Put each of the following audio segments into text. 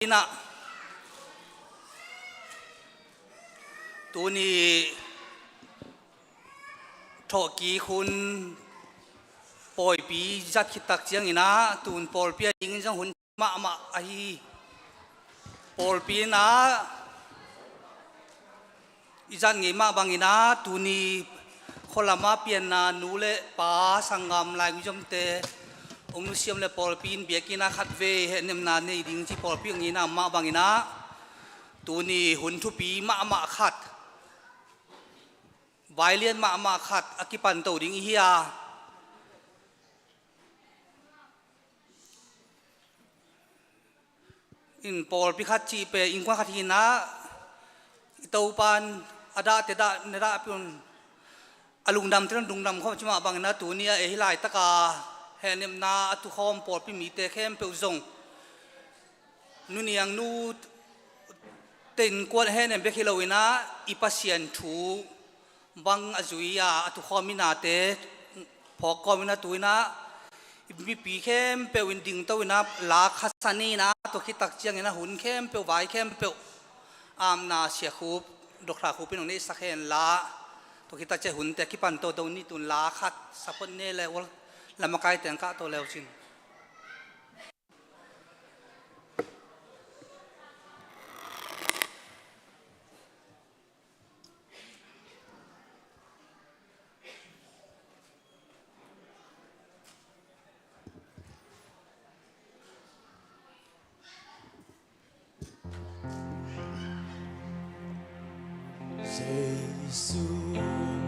na tu ni thọ ký khun poi pi zat khit tak chiang ina tun pol pia ding jang hun ma a hi pol pi na izan ngi ma bang ina tu ni kholama pian na nu le pa sangam lai ngi jom te ông nu siam le pol pin biakina khat ve he nem na nei ding chi pol pi ngi na ma bang ina tu ni hun thu pi ma khat violin ma khat akipan to ding hiya in pol pi khat chi pe in kwa khat hi na to pan ada te da ne ra pion alung dam tren dung dam kho chima bang na tu ni e hilai taka he nem na tu khom pol pi mi te khem pe zong nu niang nu ten kwat he nem be khilowina ipasian thu bang azuia tu khomina te phok komina tuina mi pi khem pe win ding to ina la khasani na to khitak chiang ina hun khem pe vai khem pe am na sia khup dokra khupin ong nei sakhen la to khitak che hun te ki pan to ni tun la khat sapon ne le wal lamakai teng ka to leo chin Giêsu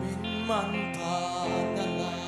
min man pa na la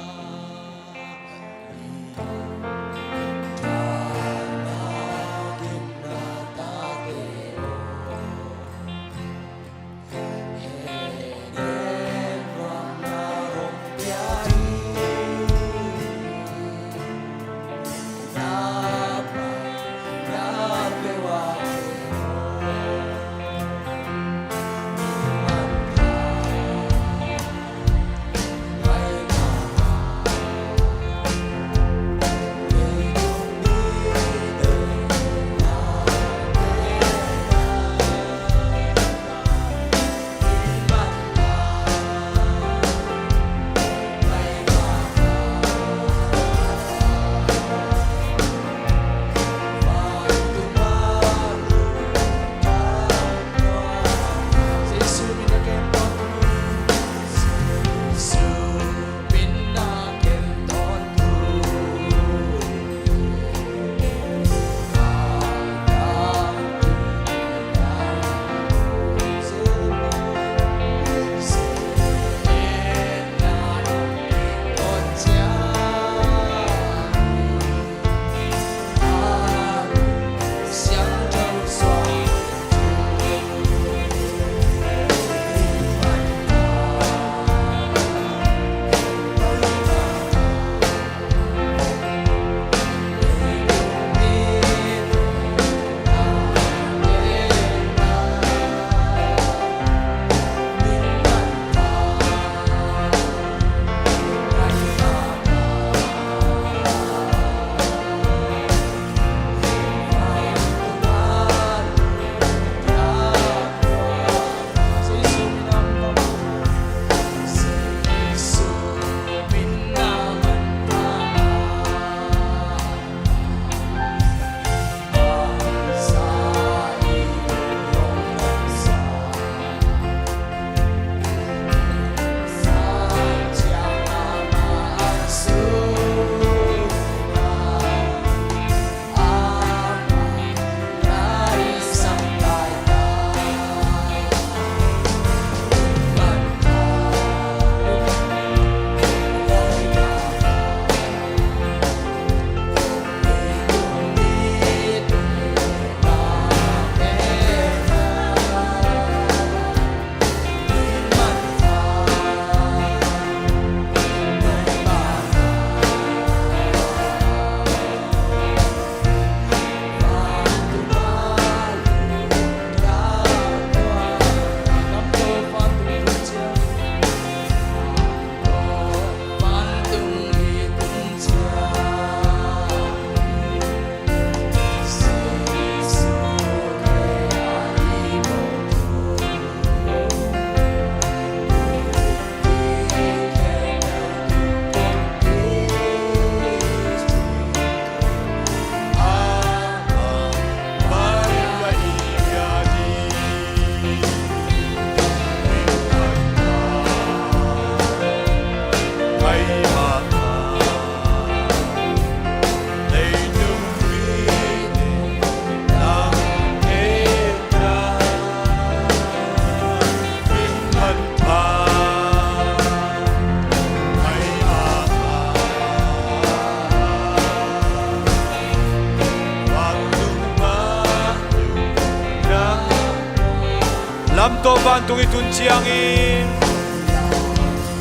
lam to van tung itun chiang in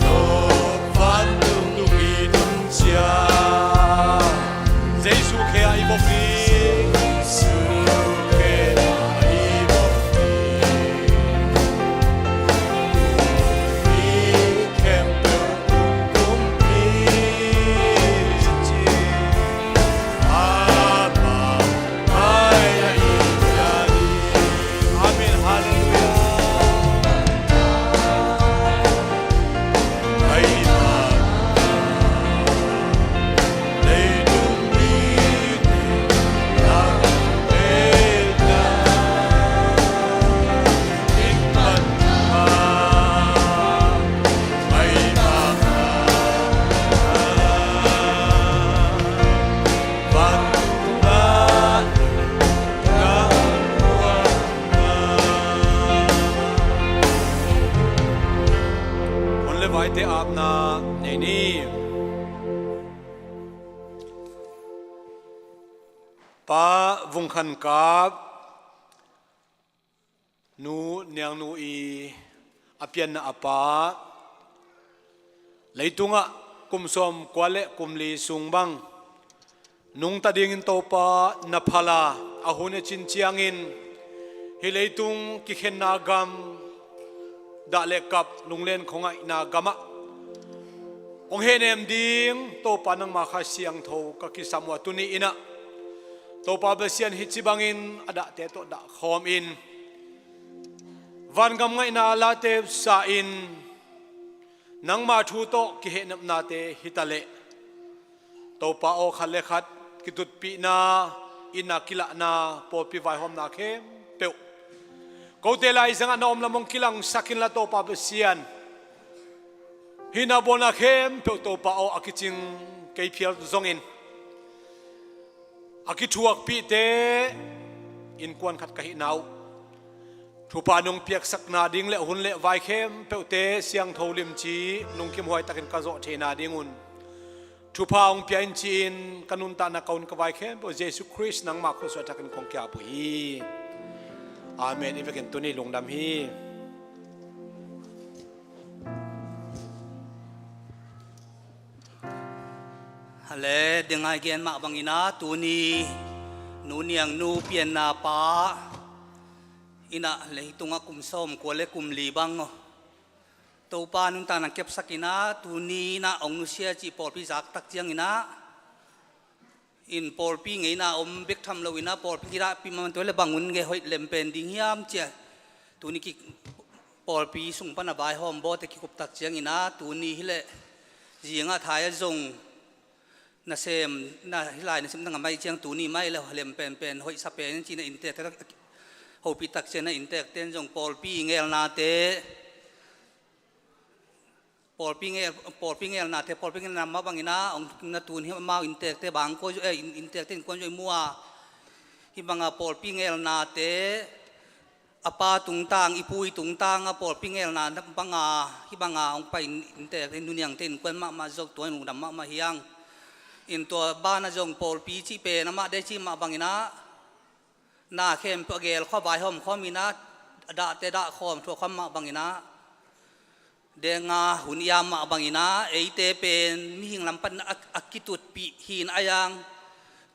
to van tung itun chiang Jesu khe ai bok ni Jesu khe ai bok ni kem pe kum pi chi ama ai ai ya ni amen hallelujah ai ma lấy đúng đi làm bên ta in thân ma ai ma văn ta đã Hon le vai te ap na nei ni pa vung khan kap nu niang nu i apian na apa leitunga kumsom kwale kumli sungbang nung ta ding in topa na phala ahune chin chiangin hi leitung ki khen na gam da le kap lunglen khongai na gama ong henem ding topa nang ma kha siang tho ka ki samwa tuni ina topa besian hichibangin ada te to da khom in van gam ngai na la te sa in nang ma thu to ki he nam na te hitale topa o khale khat ki tut pi na ina kila na po pi vai hom na khem pe ko te lai sanga nom lamong kilang sakin la topa besian hina bona khem pe topa o akiching kei phial zongin aki thuak pi te in kwan khat ka hi nau thupa nong piak sak na ding le hun le vai khem peute siang tholim chi nong kim hoi takin ka zo the na dingun thupa ong pian chi in kanun ta na kaun ka vai khem po Jesus Christ nang ma ko so takin kong kya pu hi amen ivekin tuni lungdam hi hale dengai gen ma bangina tuni nuniang nu pian na pa ina leitunga kumsom ko le kumli bang to pa nun ta nang kep sakina tuni na ong nu sia chi por pi zak tak chiang ina in por pi ngei na om bek tham lo ina por pi ra pi man to le bangun ge hoi lem pen ding hiam che tuni ki por pi sung pa na bai hom bo te ki kup tak chiang ina tuni hile jinga thaya zong na sem na hilai na sem na mai chiang tuni mai le lem pen pen hoi sa pen chi na in te ho pi tak chen na in tek ten jong por pi ngel na te por pi ngel na te por pi ngel na ma bangina ong na tun hi ma in tek te bang ko in tek ten kon joi mua hi banga por pi ngel na te apa tung tang ipui tung tang a por pi ngel na banga hi banga ong pa in tek ten nunyang ten kon ma jok to nu dam ma hiang in to ba na jong por pi chi pe na ma de chi ma bangina na khem to gel kho bai hom kho mina da te da khom tho kham ma bangina denga hunia ma bangina eite pen mi hing lampan akitut pi hin ayang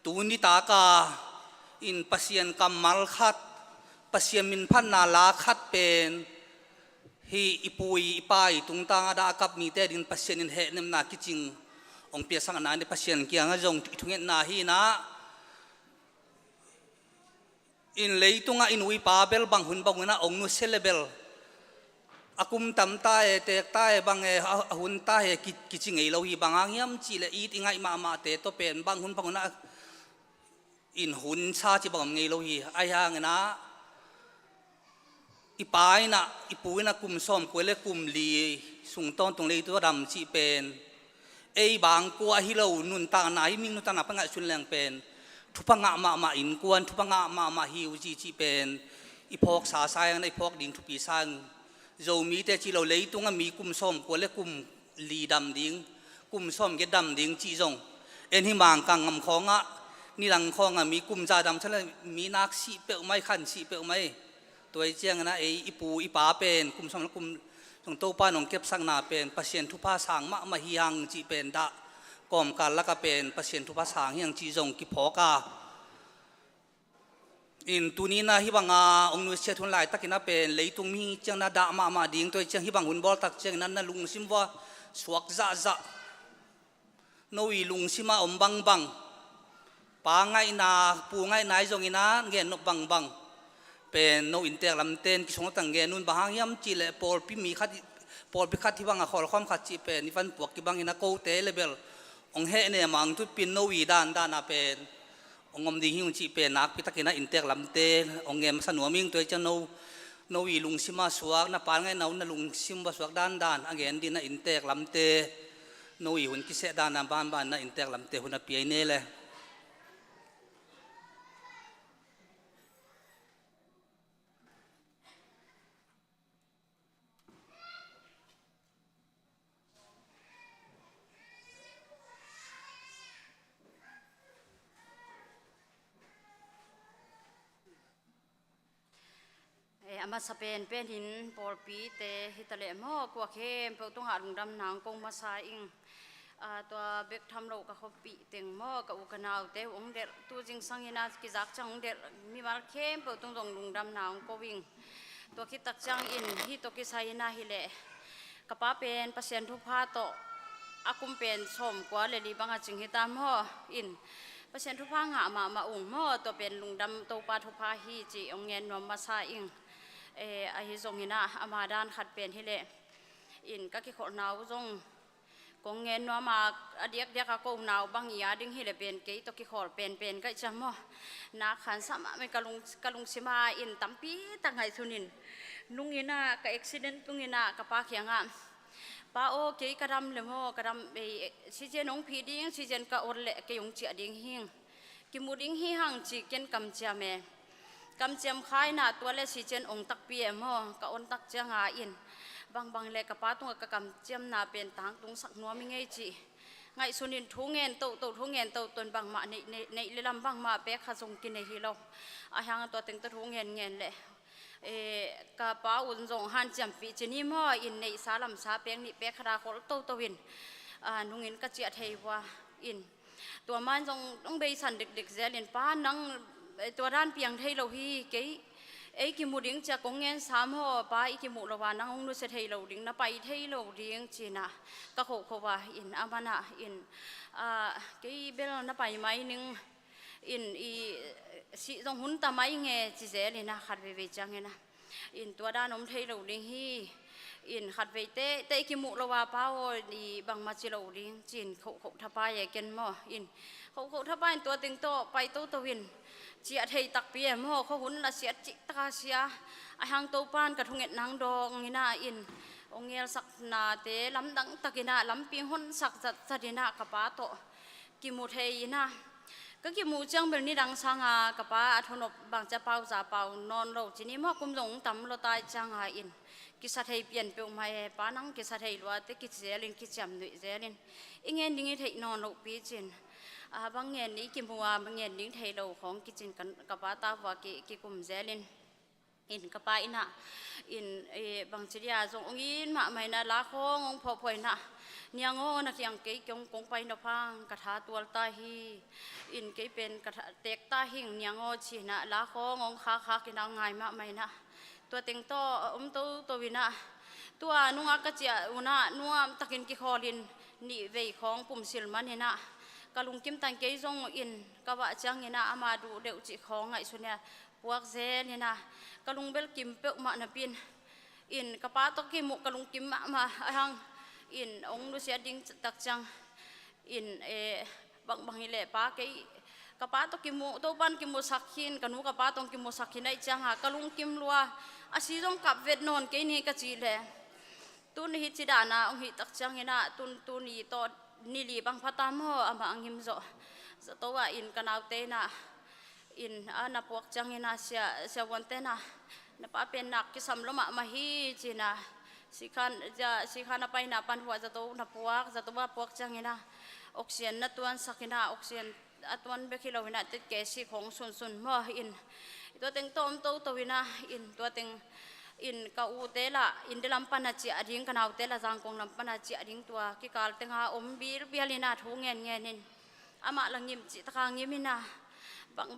tuni ta ka in pasien kamal khat pasien min phan na la khat pen hi ipui ipai tung tang ada kap mi te din pasien in he nem na kiching ong pia sang na ne pasien kia nga jong thungen na hi na in leitunga in ui pa bel bang hun bang na ong nu celebel akum tam ta e tek ta e bang e hun ta he kiching ei lo hi bang angiam chi le it ingai ma te to pen bang hun bang na in hun cha chi bang ngei lo hi ai hang na ipai na ipui na kum som ko le kum li sung ton tong le to dam chi pen ei bang ko a hi lo nun ta na hi ming nu ta na pa nga chun leng pen thupanga ma in kwan thupanga ma hi u chi pen ipok sa sayang na ipok ding thupi sang zo mi te chi lo lei tunga mi kum som ko le kum li dam ding kum som ge dam ding chi zong en hi mang kang ngam khonga ni lang khonga mi kum za dam chala mi nak si pe mai khan si pe mai ตัวเจียงนะอีปูอีป้าเป็นกุมสมกุมตรงโตป้าหนองเก็บสังนาเป็นปัสเซียนทุพาสางมาฮิยังจีเป็นดะกอมกันละก็เป็นปัสเซียนทุพาสางยังจีจงกิพอกาอินตุนีนะฮิบังองนุเชทุนไลตักินะเป็นเลยตุงมีเจียงนะดะมาดิ่งตัวเจียงฮิบังหุ่นบอลตักเจียงนั้นนะลุงซิมว่าสวกจะโนวีลุงซิมาอมบังปาไงนาปูไงนายจงอินะเงินนบบังเป็นโนอินเตอร์ลำเต้นกิสงตังเงินนุนบางยามจีเลปอลพิมีขัดปอลพิขัดที่บังขอความขัดจีเป็นนิฟันปวกกิบังอินะโกเตเลเบลองเฮเนี่ยมังทุดปินโนวีด้านน่ะเป็นองอมดีหิวจีเป็นนักพิทักษ์นะอินเตอร์ลำเต้องเงินสนุมิงตัวจะโนวีลุงซิมาสวกนะปาไงนานะลุงซิมบสวกด้านอังเงินดีนะอินเตอร์ลำเต้โนวีหุ่นกิเสด้านบ้านนะอินเตอร์ลำเต้หุ่นปีเน่เลยอามาสเปนเป็นหินปอลปีเตฮิตาเลมฮอกว่าเข้มเปิลต้องหาลุงดำนางกงมาซาอิงตัวเบกทำเรากับเขาปีเต็งมอกับอุกนาวเตองเด็ดตัวจริงสังยินากิจักจังเด็ดมีมาเข้มเปิลต้องลงลุงดำนางก็วิ่งตัวคิดตักจังอินฮิตัวกิไซนาฮิเลกับป้าเป็นปัสเซียนทุพาโตอากุมเป็นสมกว่าเลยดีบางจิงฮิตามฮออินปัสเซียนทุพาหามาอุ่งมอตัวเป็นลุงดำตัวปาทุพาฮีจีองเงินนวมมาซาอิงอาฮิจงหินะอามาดานขัดเป็นฮิเลอินก็คิดขอนาวจงกงเงินนัวมาเดียกก็นาวบางยาดึงฮิเลเป็นกี่ตกิขอเป็นก็จะมั่วนักขันสามไม่กะลุงสิมาอินตั้มปีตั้งไงทุนินนุ่งหินะก็อุบิเหตุนุ่งหินะก็ปาเขียงอ่ะป้าโอกี่กระดำเลยมั่วกระดำซีเจนองพีดิ้งซีเจนก็อดเละก็ยงเจียดิ้งหิงกิมูดิ้งหิหังจีเกนกำเจียเมกำเจียมคายหน้าตัวเล็กสีเจนองตักเปียมอกับอนตักเจียงอาอินบางเล็กกับป้าตรงกับกำเจียมหน้าเป็นทางตรงสักนัวไม่ไงจีไงสุนินทุ่งเงินทุ่งเงินตนบางมาในลำบางมาเป๊กขจงกินในที่เราอาหารตัวเต็งตัวทุ่งเงินเลยกับป้าอุ่นจงหันเจียมปีจีนี่มออินในสาลำสาเปียงนี่เป๊กขราโคตตัววินนุ่งเงินก็เจียเทว่าอินตัวมันจงต้องไปสั่นเด็กๆเจริญป้านั่งตัวด้านเปียงไทยเราฮีกี่กิมูดิ้งจะกงเงินสามห่อป้าอีกิมูเราว่านั่งองนุเสไทยเราดิ้งนะไปไทยเราดิ้งจีน่ะก็โคว่าอินอามานะอินกี่เบลนะไปไหมนึงอินสิตรงหุ่นตาไม้เงี้ยจีเจเลยนะขัดไปจังเงี้ยนะอินตัวด้านนมไทยเราดิ้งฮีอินขัดไปเตกิมูเราว่าป้าดีบางมาจิเราดิ้งจีนเขาทับไปอย่างกันมั่วอินเขาทับไปตัวตึงโตไปโตตวินเจียไทยตักเปียมเขาหุ่นละเสียจิตาเสียไอหางโตปานกระทุงเอ็ดนางดองนี่นาอินองเงลสักนาเตลำดังตะกินาลำปีหุ่นสักจัดดินากระป้าโตกิมูเทยนะก็กิมูจังเป็นนี่ดังสังากระป้าทนบบางจะเป่าจ่าเป่านอนโลจีนี้มอกุมหลงตำโลตายจังหาอินกิสัทยเปลี่ยนเปลี่ยนมาป้านังกิสัทยรัวเตกิเจริญกิจำดุเจริญอิงเงินดิ้งเทยนอนโลปีจินบางเงินนี้กิมัวบางเงินดิ้งไทยเราของกิจกันกับป้าตาว่ากิกุมเจริญอินกับป้าอินะอินบางสิ่งอย่างจงอินมาไม่น่าละข้องพอพอยนะเนี่ยงอนักยังเกี่ยงกงไปนพังกระทาตัวตาฮีอินเกี่ยเป็นกระทาเตกตาหิงเนี่ยงอชีนะละข้องขากินเอาไงมาไม่นะตัวเต็งโตตัววินะตัวนุ่งอากาศอุณานุ่งตะกินกิคอลินนี่เวของปุ่มสิลมันเนี่ยนะกะลุงกิมตังเกยจงอินกะว่าจังเนี่ยนะอามาดูเดือดจิของไงส่วนเนี่ยพวกเซเนี่ยนะกะลุงเบลกิมเปมาหน้าปินอินกะป้าตกิมุกะลุงกิมมาหังอินองดูเสียดิ้งตักจังอินบางฮิเลป้าเกยกะป้าตกิมุตัวบ้านกิมุสักขินกะนูกะป้าตกิมุสักขินไอจังหากะลุงกิมลัวอาศิจงกับเวทนอนเกยนี่กะจีเลตุนฮิจิดานาองฮิตักจังเนี่ยนะตุนนี่ตอนี่ลีบางพัตตามหัวอามาอังหิมโซตัวอินกันเอาเตนะอินนับพวกจังอินาเสียวันเตนะนับเป็นนักกิสำลมาฮีจีนะสิขันนับไปนับปันหัวจะตัวนับพวกจังอินะออกเสียนนัดตัวนสักินะออกเสียนอัตวันเบคิโลวินาติดเกสิของสุนมัวอิน ตัวเต็งต้มโตตัววินะอินตัวเต็งอินกาอูเตละอินเดลัมปันอาจิอดิ้งกันเอาเตละจางกงลัมปันอาจิอดิ้งตัวกิกาลเต็งหาอมบีรบีลินาทูเงินนินอามาลังยิมจิตคางยิมินะ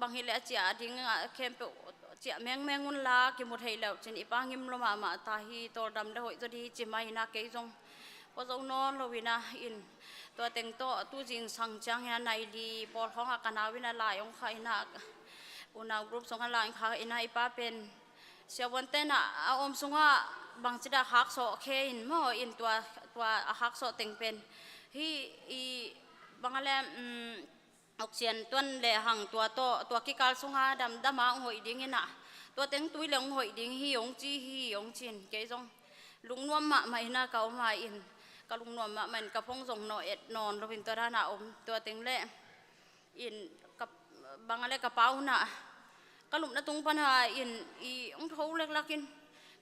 บางฮิเลจิอดิ้งเข้มเปจิแมงมุนลากิมุทัยแล้วจินอีปางยิมลมาตาฮีตัวดำได้หอยตัวดีจิมาฮินาเกยจงพอจงนอนลวินะอินตัวเต็งโตตู้จิงสังจังฮินาไนดีบอลของอากันนาวินาลายองไข่นักอุณากรุ๊ปสงกันลายข้าอินาอีป้าเป็นเสียวันเต้นอาอมสงะบางจิดาฮักโซเคอินมออินตัวฮักโซเต็งเป็นฮีอีบางอะไรออกเสียนต้นเลหังตัวกิกาลสงะดำมาหอยดิ้งนะตัวเต็งตุยเหลงหอยดิ้งฮียงจีฮียงจินเกยจงลุงนวมมาไม่น่าเก่ามาอินกลุงนวมมามันกระพงส่งนอเอ็ดนอนเราเป็นตัวด้านอมตัวเต็งเล่อินกับบางอะไรกระเป๋าน่ะกลุ่มนัตุงปัญหาอินองทูเล็กๆกิน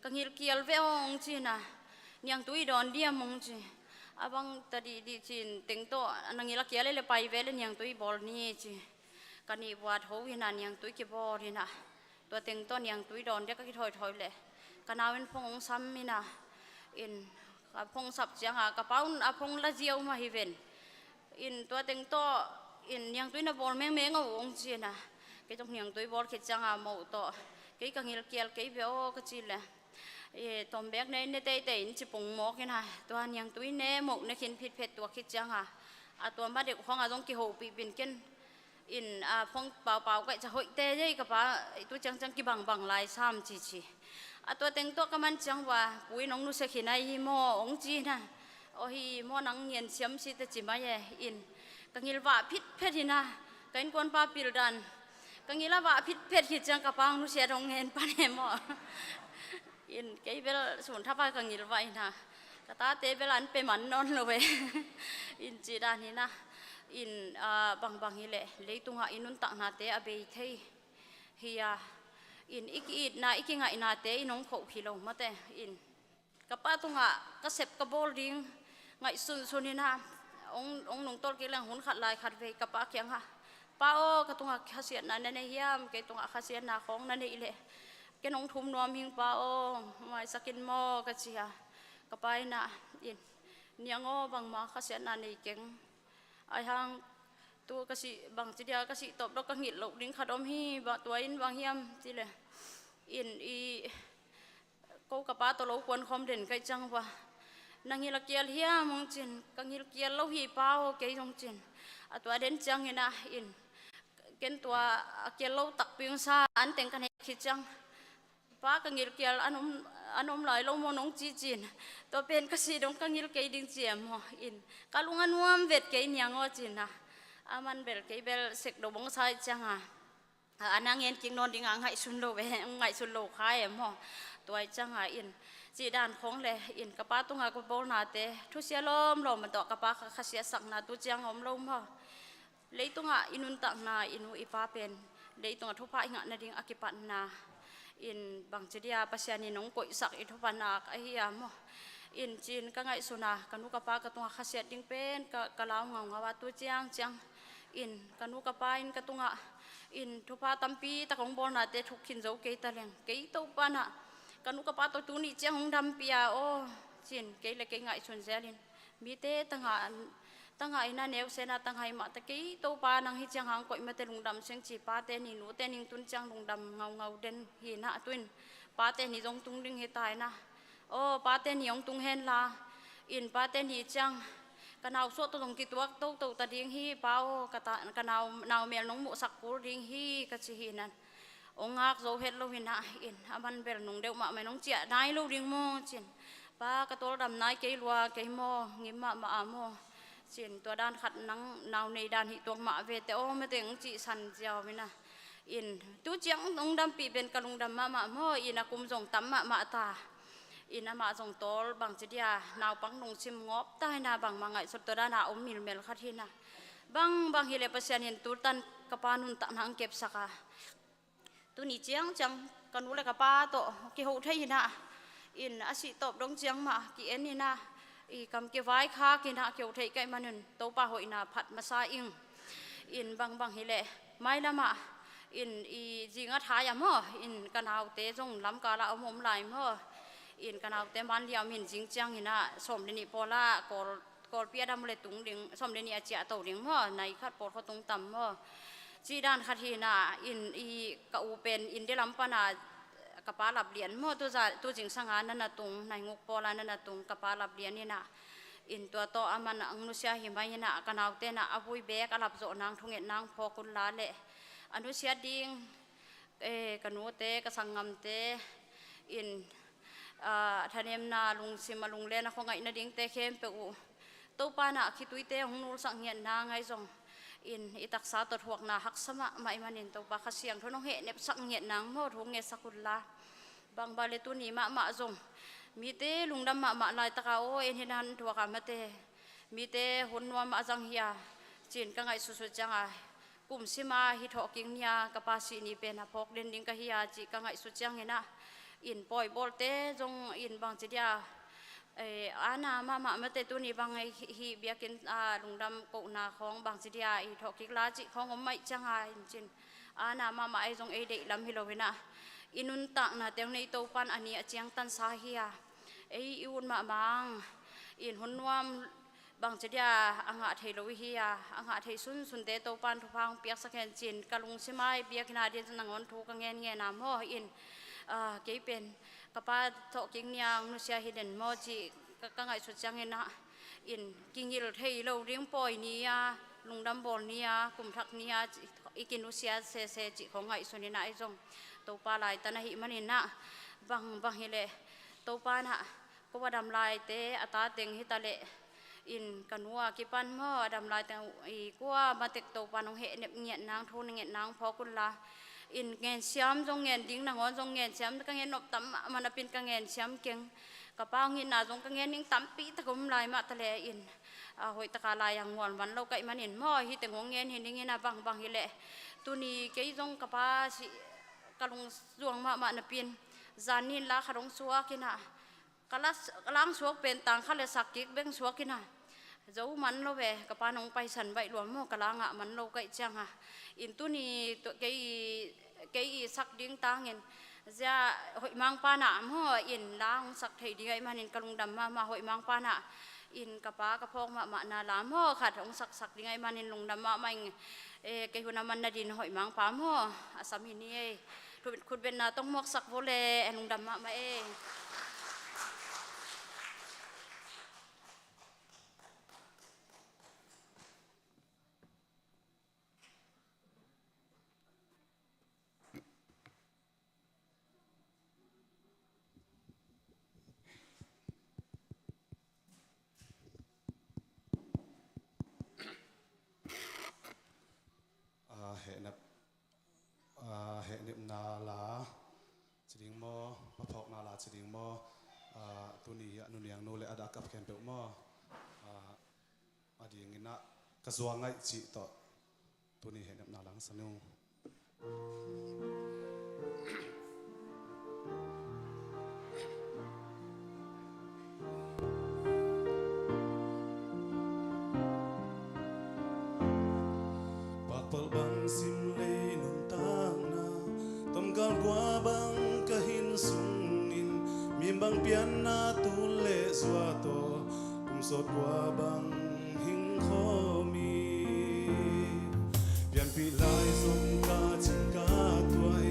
กังฮิลเกียลเวองจีน่ะยังตุยดอนเดียมงจีอาบังตาดีจีนเต็งโตนังฮิลเกียลเลยไปเวลยังตุยบอลนี่จีกันนี่วัดหูวินันยังตุยกีบอลนี่นะตัวเต็งโตยังตุยดอนเดียก็คิดถอยเลยกันเอาเป็นพงซ้ำนี่นะอินพงสับเสียงกระเป๋าพงละเจียวมาฮิเวนอินตัวเต็งโตอินยังตุยนับบอลแมงเอาองจีน่ะcái trong những tuổi bò khi chẳng à màu to cái càng nhiều kia cái béo cái gì là tôm bé này này tây tây chỉ bùng mỏ cái này toàn những tuổi này màu này khiến phết phết tuổi khi chẳng à tuổi mà được phong trong cái hồ bị biến kiến in phong bảo cáiจะhội tê đấy các bạn tuổi chẳng cái bằng lại sam chỉ tuổi tiếng tuổi các bạn chẳngว่าปุ๋ยน้องนุ่งเสกในหิมอองจีน่ะโอ้หิมอนังเงียนเสียมสิแต่จิมาเย่อินกังยิลว่าพิษเพศนะกันคนป้าปิลดันกังยิลว่าพิษเพศหิจังกับปังนุ่งเสียดงเงินปานเอมออินเกยเบลส่วนทัพกังยิลว่าอินะกตาเตเบลันเป็นมันนอนเลยอินจีดานี่นะอินบางฮิเล่เลยตุงหาอินุนตักนาเตอเบยเทเฮียอินอีกนาอีกไงนาเตอินงเขาพิโลมาเตอินกับป้าตุงหะก็เสพกระโบลดิงไงสุนีนะองนงต้นกี่แรงหุ่นขัดลายขัดเวกับป้าเคียงค่ะป้าโอ้กระตุงหะข้าเสียนั่นในเยี่ยมกระตุงหะข้าเสียนาของนั่นนี่เลยกระนงทุ่มนวมหิงป้าโอ้ไม่สกินหม้อกระเจียกับป้าน่ะอินเนี่ยงอบางมาข้าเสียนั่นนี่เก่งไอ้ทางตัวกสิบางจีเดียกสิตบดอกกระหิดหลกดิ้งขดมฮีบตัวอินบางเยี่ยมจีเลยอินกูกับป้าตัวเราควรคอมเด่นไกจังวะนางฮิลเกียลเฮียมงจินกังฮิลเกียลเราฮีเป้าไกจงจินตัวเด่นจังเห็นนะอินเกินตัวเกียลเราตักเปียงซาอันแต่งกันให้คิดจังป้ากังฮิลเกียลอันอมไหลเราโมนงจีจินตัวเป็นกสิดงกังฮิลเกียดิ้งเจียมหออินกาลุงอันวมเวทเกียยังอจินนะอามันเบลเกียเบลเสกดบงไซจังอันนั้นเงินกินนอนดิ้งอ่างให้สุนโลเวไงสุนโลคายหอตัวจังอินจีดานของเลยอินกับป้าตุงหากบอลนาเตทุเสียลมลมมันต่อกับป้าข้าเสียสักนาตุจังหอมลมพอเลยตุงอินุนตักนาอินุอีป้าเป็นเลยตุงทุพะอิงนาดิ้งอากิปันนาอินบางจีเดียปัสยานินงกอยสักอิทุปันนาไอ้ยามอินจีนก็ไงสุนากันุกับป้ากับตุงข้าเสียดิ้งเป็นกะลาวเงาว่าตุจังอินกันุกับป้าอินกับตุงอินทุพะตัมปีตะของบอลนาเตทุกขินเจ้าเกยตะเลงเกยตุปานะกันนุกป้าตัวนี้เจ้าหงดำปียโอ้จินเกยเล็กเกยไงชนเซลินมีเตตั้งหาอินาเนวเซนาตั้งหามาตะเกยตัวป้านังฮิจังหางก่อยมาเตลุงดำเสียงจีป้าเตนินูเตนิงตุนจังลุงดำเงาเด่นหินะตุนป้าเตนิจงตุงดึงให้ตายนะโอ้ป้าเตนิยงตุงเฮนลาอินป้าเตนิจังกันเอาสวดตัวตรงกิตัวตัวตะดิ้งฮีป้าโอ้กันเอาเมียน้องหมูสักปูดิ้งฮีกะจีหินันองค์อาโซเฮตโลหินะอินอามันเบลนงเดียวมาไม่น้องเจียนายลูกดิ้งโมจินป้ากระตัวดำนายเกยลัวเกยโมงิมมาโมจินตัวด้านขัดนังนาวในด้านหิตัวมาเวตโอไม่ถึงจีสันเจียวมินะอินตู้เจียงองดำปีเป็นกระลุงดำมาโมอินอากุมส่งตั้มมาตาอินอามาส่งโตลบางจีเดียนาวปังนงชิมงบใต้นาบางมาไงสุดตัวด้านนาอมมิลเมลขัดหินะบางฮิเลปัสยานินตูตันกปานุนตันหังเก็บสักตัวนี้เจียงจังกันรู้เลยกับป้าโตกี่หูไทยนะอินอาศิตบดงเจียงมากี่เอ็นนี่นะอีกำเกี่ยวไว้ค้ากินหาเกี่ยวไทยใกล้มาหนึ่งโตป้าหอยนาผัดมาซาอิงอินบางฮิเลไม่ละมา in i jinga thaya mo in kanau te jong lam kala omom lai mo in kanau te man liam in jing chang ina som ni pola kol pia dam le tung ding som ni achia to ding mo nai khat por kho tung tam mo chi dan khat hi na in i ka u pen in de lam pana kapa lap lian mo tu jing sanga na na tung nai nguk pola na na tung kapa lap lian ni na in tua to aman ang nu sia hi mai na kanau te na abui bek alap zo nang thunget nang phokun la le anu sia ding kanu te kasangam te in thanem na lung sim lung le na khongai na ding te khem pe u to pa na khitui te hong nur sang hian na ngai zong in itak sa to huak na hak sama mai manin to pa khasiang thonong he nep sak nget nang mo thong nge sakulla bang bale tu ni ma zong mi te lungdam ma lai taka o en hinan thua ka mate mi te hunwa ma jang hiya chin ka ngai su su changa kum sima hi tho king nia kapasi ni pe na phok den ding ka hiya chi ka ngai su chang ena in poi bol te jong in bang chidia ana ma mate tu ni bang hi biakin lungdam ko na khong bang chidia i tho kik la chi khong om mai changa in chin ana ma ai jong e de lam hi lovena inun ta na teng nei to pan ani achiang tan sa hiya ei iun ma mang in hunwam bang chedia anga theilowi hiya anga thei sun te to pan thu phang piak sakhen chin kalung simai biakina de nangon thu ka ngen nge na mo in ke pen kapa tho king niang nu sia hidden mo chi ka ngai su chang ena in kingil thei lo ring poi ni ya lungdam bol ni ya kum thak ni ya ikinu sia se chi khong ngai su ni na ai jong to pa lai ta na hi manin na bang hele to pa na ko wadam lai te ata teng hi ta le in kanua ki pan mo adam lai teng i kwa matek to panong he nep nget nang thon nget nang phokun la in ngen siam jong ngen ding nangon jong ngen siam ka ngen nop tam manapin ka ngen siam keng kapang hin na jong ka ngen ning tampi ta kum lai ma ta le in hoi ta ka lai yang won wan lo kai manin mo hi te ngong ngen hin ding ina bang hi le tuni ke jong kapa si kalung zuang ma na pin zanin la kharong suwa kina kalang suak pen tang khale sakik beng suak kina zo man lo ve kapanong paisan bai lo mo kalanga man lo kai changa in tu ni to kei sak ding tangin ja hoi mang pa na mo in lang sak thei ding ai manin kalung dam ma hoi mang pa na in kapa ka phok ma na la mo khat ong sak ding ai manin lung dam ma mai ke huna man na din hoi mang pa mo asam hi ni e khut ben na tong mok sak vole lung dam ma e hệ niệm na là chỉ đình mò mà phọc na là chỉ đình mò tu ni anu niang nô lệ ada kap kem pe mò adi ngina kazuang ngai chỉ to tu ni hệ niệm na lang sanu bakpal bang sim le nun tang na tom gal gua bang kahin sungin mimbang pian na tu le suato kum sot gua bang hing khomi pian pi lai som ka chin ka tuai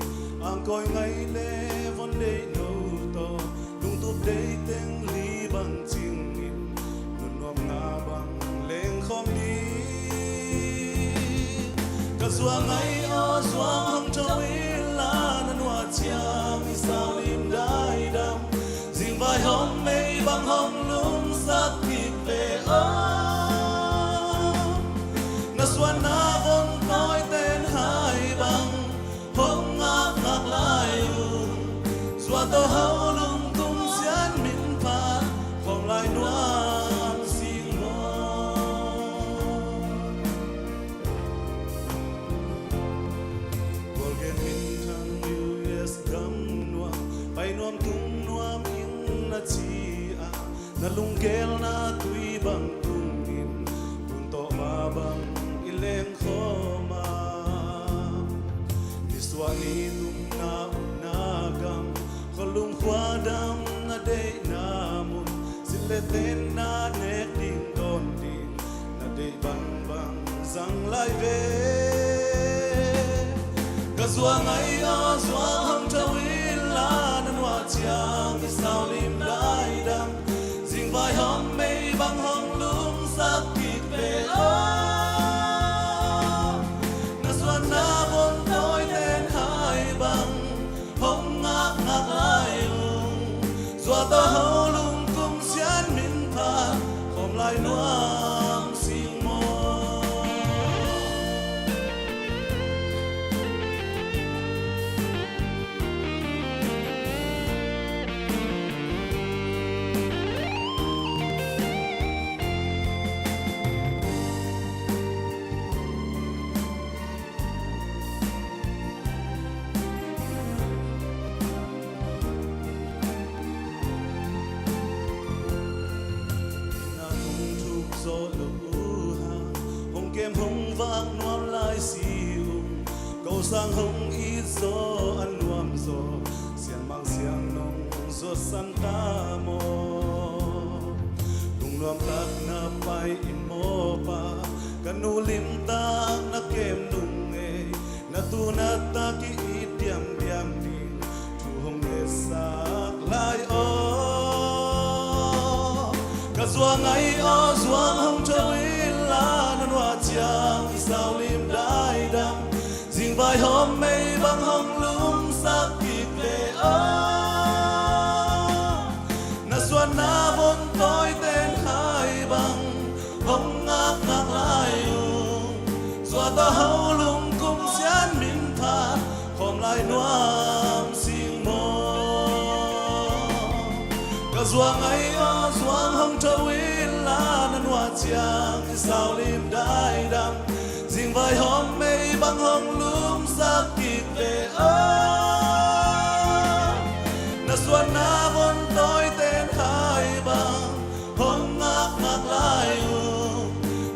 ang koi ngai le von de no to lung tu de teng li bang ching in nun nom nga bang leng khom đi zuang ai o zuang hong cho la nan hoa chiang mi sao lim dai đam ding vai hong mây băng hong lung sắc thịt về na xuân na vốn nói tên hai băng hong ngạc lại zua to hao lung tung xian min pha vòng lại nuan xin pai nuam tung nuam in na chi a na lung kel na tui bang tung in tun to ma bang ileng khoma namun sileten na nek ding don ding na de bang bang zang lai ve ka zuang ai a zuang hang tau in la nan wa chiang i sao lim dai dam ding vai hom mei bang hong lung sak kik ve o na zuan na bon toi ten hai bang hong ngak ngak lai lung zua ta hau lung kum xian min pha khom lai nuam sing mo vang nuam lai siu cầu sang hồng ít gió ăn nuam gió xiên mang xiang nong gió san ta mo tung nuam tak na pai in mo pa kanu lim tak na kem nung e na tu na ta ki diam diam ding tu hong ne sak lai o ka zuang ai o zuang hong chau la nan wa chiang i sao lim dai dam ding vai hom mei bang hong lum sak kik le o na suan na bon toi ten hai bang hong ngak ngak lai lung zua ta hau lung kum xian min pha khom lai nuam sing mo ka zuang ai o zuang hong chau in la nan wa chiang i sao lim dai dam ding vai hom mei bang hong lum sak kik ve o na suan na bon toi ten hai bang hong ngak ngak lai lung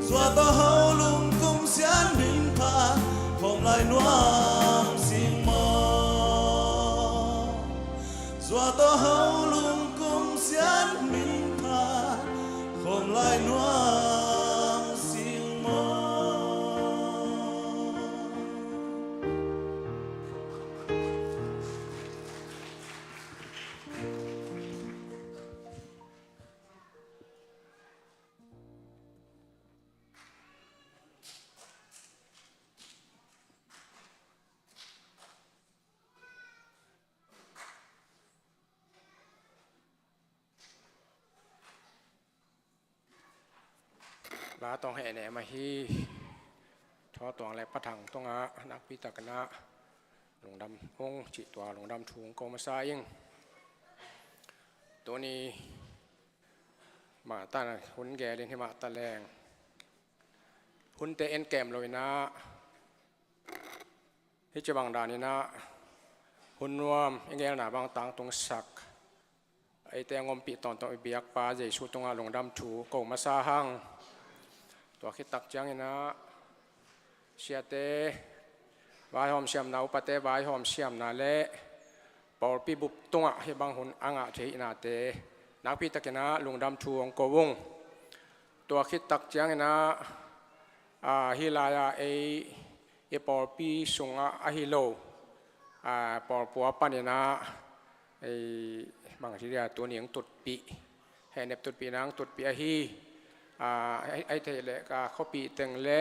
zua ta hau lung kum xian min pha khom lai nuam sing mo zua ta hau lung kum xian min pha khom lai nuam sing moลาตองให้แหนมาฮีทอตองแหลกปะถังตองอานักพิตากนะหลงดำองจิตตัวหลงดำถุงกองมาซายิงตัวนี้มาตาหุ่นแก่เล่นให้มาตาแรงหุ่นเตเอ็นแกมเลยนะที่จะบังดานี่นะหุ่นรวมยังไงหนาบางตังตรงสักไอเตงอมปีตอนตองเบียกปลาใจชูตรงอาหลงดำถุงกองมาซาหังตัวคิดตักจังนะเชียเตวายหอมเชียมนาอุปเตวายหอมเชียมนาเละปอลปีบุบตงอ่ะให้บางหุ่นอ่างอ่ะเทนาเตนักพิตะกินะลุงดำชูองกวงตัวคิดตักจังนะฮิลายาเอปอลปีสุงอ่ะฮิโลปอลปัวปันนะบางทีเดียตัวเหนียงตุดปีแห่เน็บตุดปีนางตุดปีฮีไอเทเลกาเขาปีเต็งเละ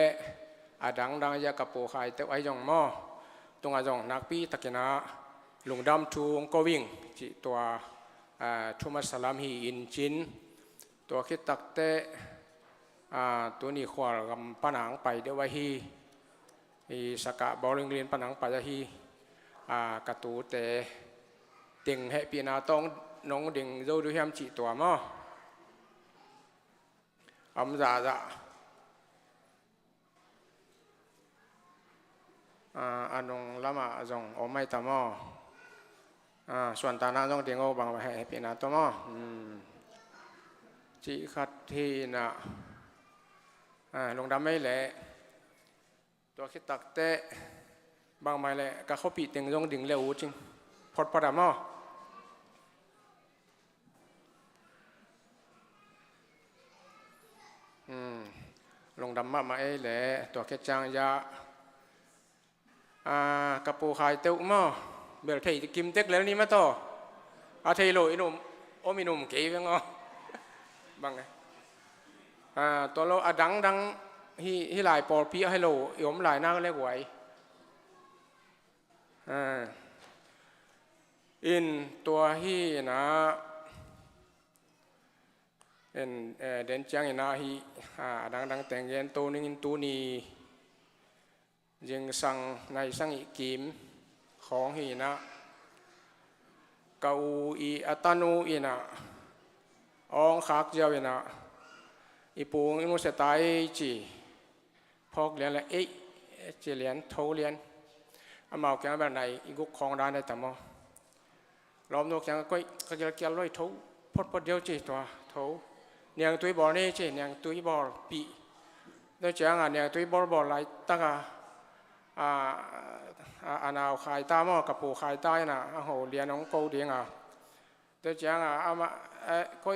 ดังยากระโปขายเตไอจงหม้อตรงอาจงนักปีตะกินะลุงดำชูงก็วิ่งจิตัวทุมัสลามฮีอินจินตัวคิดตักเตตัวนี้ขวากับปนังไปเดี๋ยวไว้ฮีสกัดบอลลิงเรียนปนังไปจะฮีกระตูเตติงให้ปีนาต้องน้องดิ่งโจดูแฮมจิตัวหม้ออำจ่าอันงละมาจงอไม่ตามอส่วนตาหน้าจงเตียงโอบางไปให้ปีนาตัวมอจิขัดทีนะลงดำไม่แหละตัวคิดตักเตะบางไม่แหละก็เขาปีเตียงจงดิ่งเร็วจริงพอดพอดมอ ลงดำมาเอแหละตัวแค่จางยากระปูขายเต้าหม้อเบลเทยกิมเต็กแล้วนี่มาต่ออาเทยโลอินุมโอมินุมเกี่ยวงอบังไงตัวเราดังฮิหลายปอพี่ให้โลยมหลายหน้าก็เรียกไหวอินตัวฮีนะเอ็นเดนจังอินาฮีดังแต่งเย็นตัวนึงตัวนี้ยังสั่งในสั่งอีกิมของฮีนะเกาอีอัตโนอินะองคักเจ้าอินะอีปูอินุสตายจีพอกเรียนละจีเรียนโทเรียนอามาแกงแบบไหนอีกุของร้านได้แต่มอล้อมนกแกงก็เกี่ยวลอยทูพอดเดียวจีตัวทูเนียงตุยบอลนี่จีเนียงตุยบอลปีโดยเฉพาะเนียงตุยบอลไหลตะกอันเอาขายตามอกับปูขายใต้น่ะโหเรียนน้องโกเดียงโดยเฉพาะอามาก็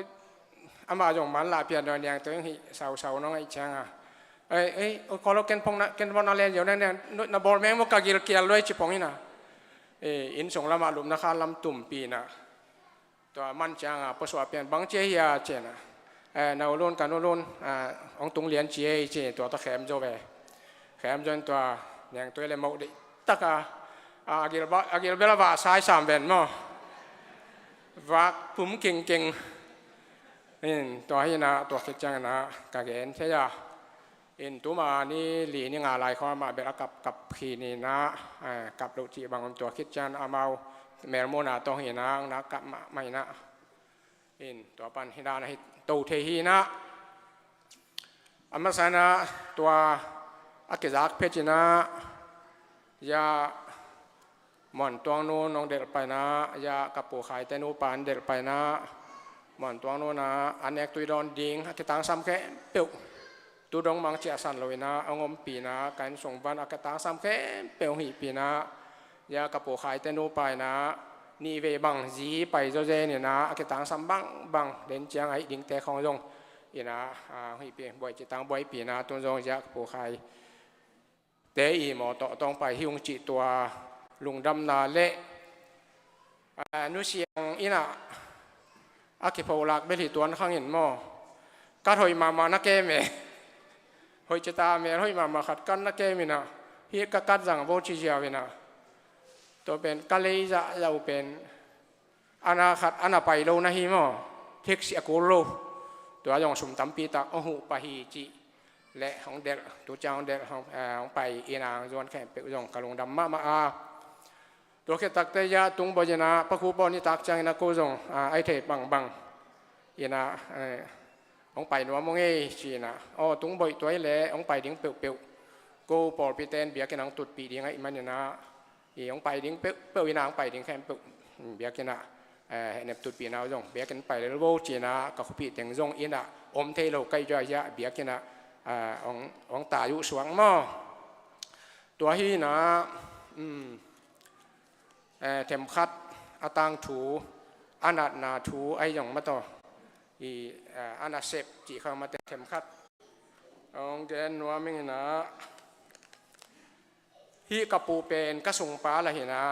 อามาอย่างมันหลายเปลี่ยนเนียงตัวนี้สาวน้องไอ้เชียงพอเราเกินพงนะเกินบอลนั่นเลยอยู่นั่นเนี่ยนับบอลแมงมันก็เกี่ยวเลยจิปองนี่นะอินส่งละมาลุมนะคะลำตุ่มปีนะตัวมันจังประสบเปลี่ยนบางเจียเจนะนาลุนกันนาลุนองตรงเลียนเจียเจตัวตะแคมโจเวแคมจนตัวอย่างตัวเลยมาดิตักอากิลเบลว่าสายสามเบนมั้งวักปุ่มเก่งนี่ตัวให้นะตัวคิดจังนะกางเกงใช่ไหมอินตัวมานี่หลีนี่งาลายเขามาเบลกับพีนี่นะกับลูกจีบางตัวคิดจันอามาเมลโมนาตัวเห็นนะกับไม่นะอินตัวปันฮิดานะฮิตูเทฮีนะอามาสนะตัวอากิจักเพจินะยาหมอนตัวนู้นน้องเด็ดไปนะยากับปูขายแต่นู้ปานเด็ดไปนะหมอนตัวนู้นนะอันนี้ตัวโดนดิงที่ตั้งซ้ำแค่เปียวตัวดงมังเจียสันเลยนะเอางมปีนะการส่งบ้านอากาศต่างซ้ำแค่เปียวหีปีนะยากระปุกขายแต่นู้ไปนะนี่เวบังจีไปเจ้าเจเนี่ยนะอากาศต่างซ้ำบังเดินเจียงไอ้ดิ่งแต่ของจงอีนะหีปีบ่อยจิตตังบ่อยปีนะตัวจงยากระปุกขายแต่อีหมอต่อต้องไปหิ้งจีตัวลุงดำนาเละนุเชียงอีน่ะอากิโพลักเบลิตัวข้างเห็นหม้อก็ถอยมานักเกมหอยจะตาเมียหอยมาขัดกันนักเกมินะพี่ก็กัดจังโบชิเจียวินะตัวเป็นกะเลยจะเราเป็นอนาขัดอนาไปโลนะฮิมอเทคซิอากูโลตัวอย่างสุ่มตั้มปีตาโอ้โหไปฮีจีและของเด็กตัวเจ้าของเด็กของไปเอ็นางส่วนแค่เป็นอย่างกระลงดำมาตัวแค่ตักเตยตุงบอยนะพระครูบอนี่ตักจังนะกูจงไอเทศบังเอ็นองไปนัวมงเอชีนะตุงบ่อยตัวเล่องไปดิ้งเปียวกูปอดปีเตนเบียกันนังตุดปีดิ้งไอ้มันเนี่ยนะองไปดิ้งเปียวอีนางไปดิ้งแค่เปียวเบียกันนะเนบตุดปีนาวจงเบียกันไปแล้วโบชีนะกับปีเต็งจงอีน่ะอมเทโลใกล้จ่อยยะเบียกันนะองตาอยู่สวงหม้อตัวฮีนะเข็มขัดอาตังถูอนาดนาถูไอ้ยังมาต่ออาณาเสพจีเข้ามาเต็มขัดองเจนว่ามิงนะฮีกระปูเป็นกระสุงปลาละเห็นนะ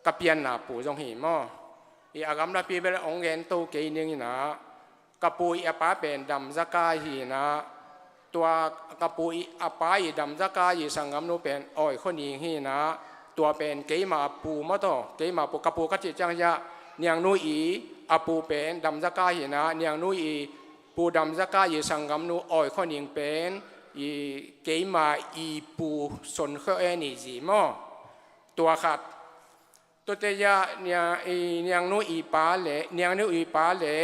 กระเปียนหนาปูจงหิมออากำลังปีเป็นองเงินโตเกี่ยนึงนะกระปูอาปาเป็นดำจักายหินะตัวกระปูอาปาดำจักายสังกำนูเป็นอ้อยคนยิงหินะตัวเป็นเกี่ยมาปูมาต่อเกี่ยมาปูกระปูกระจิจังยะเนียงนูอาปูเป็นดำจักายนะเนียงนูปูดำจักายสังกำนูอ้อยคนยิงเป็นเกี่ยมาปูสนเคยนี่จีมอตัวขัดตัวเตียเนี่ยนูปาเล่เนี่ยนูปาเล่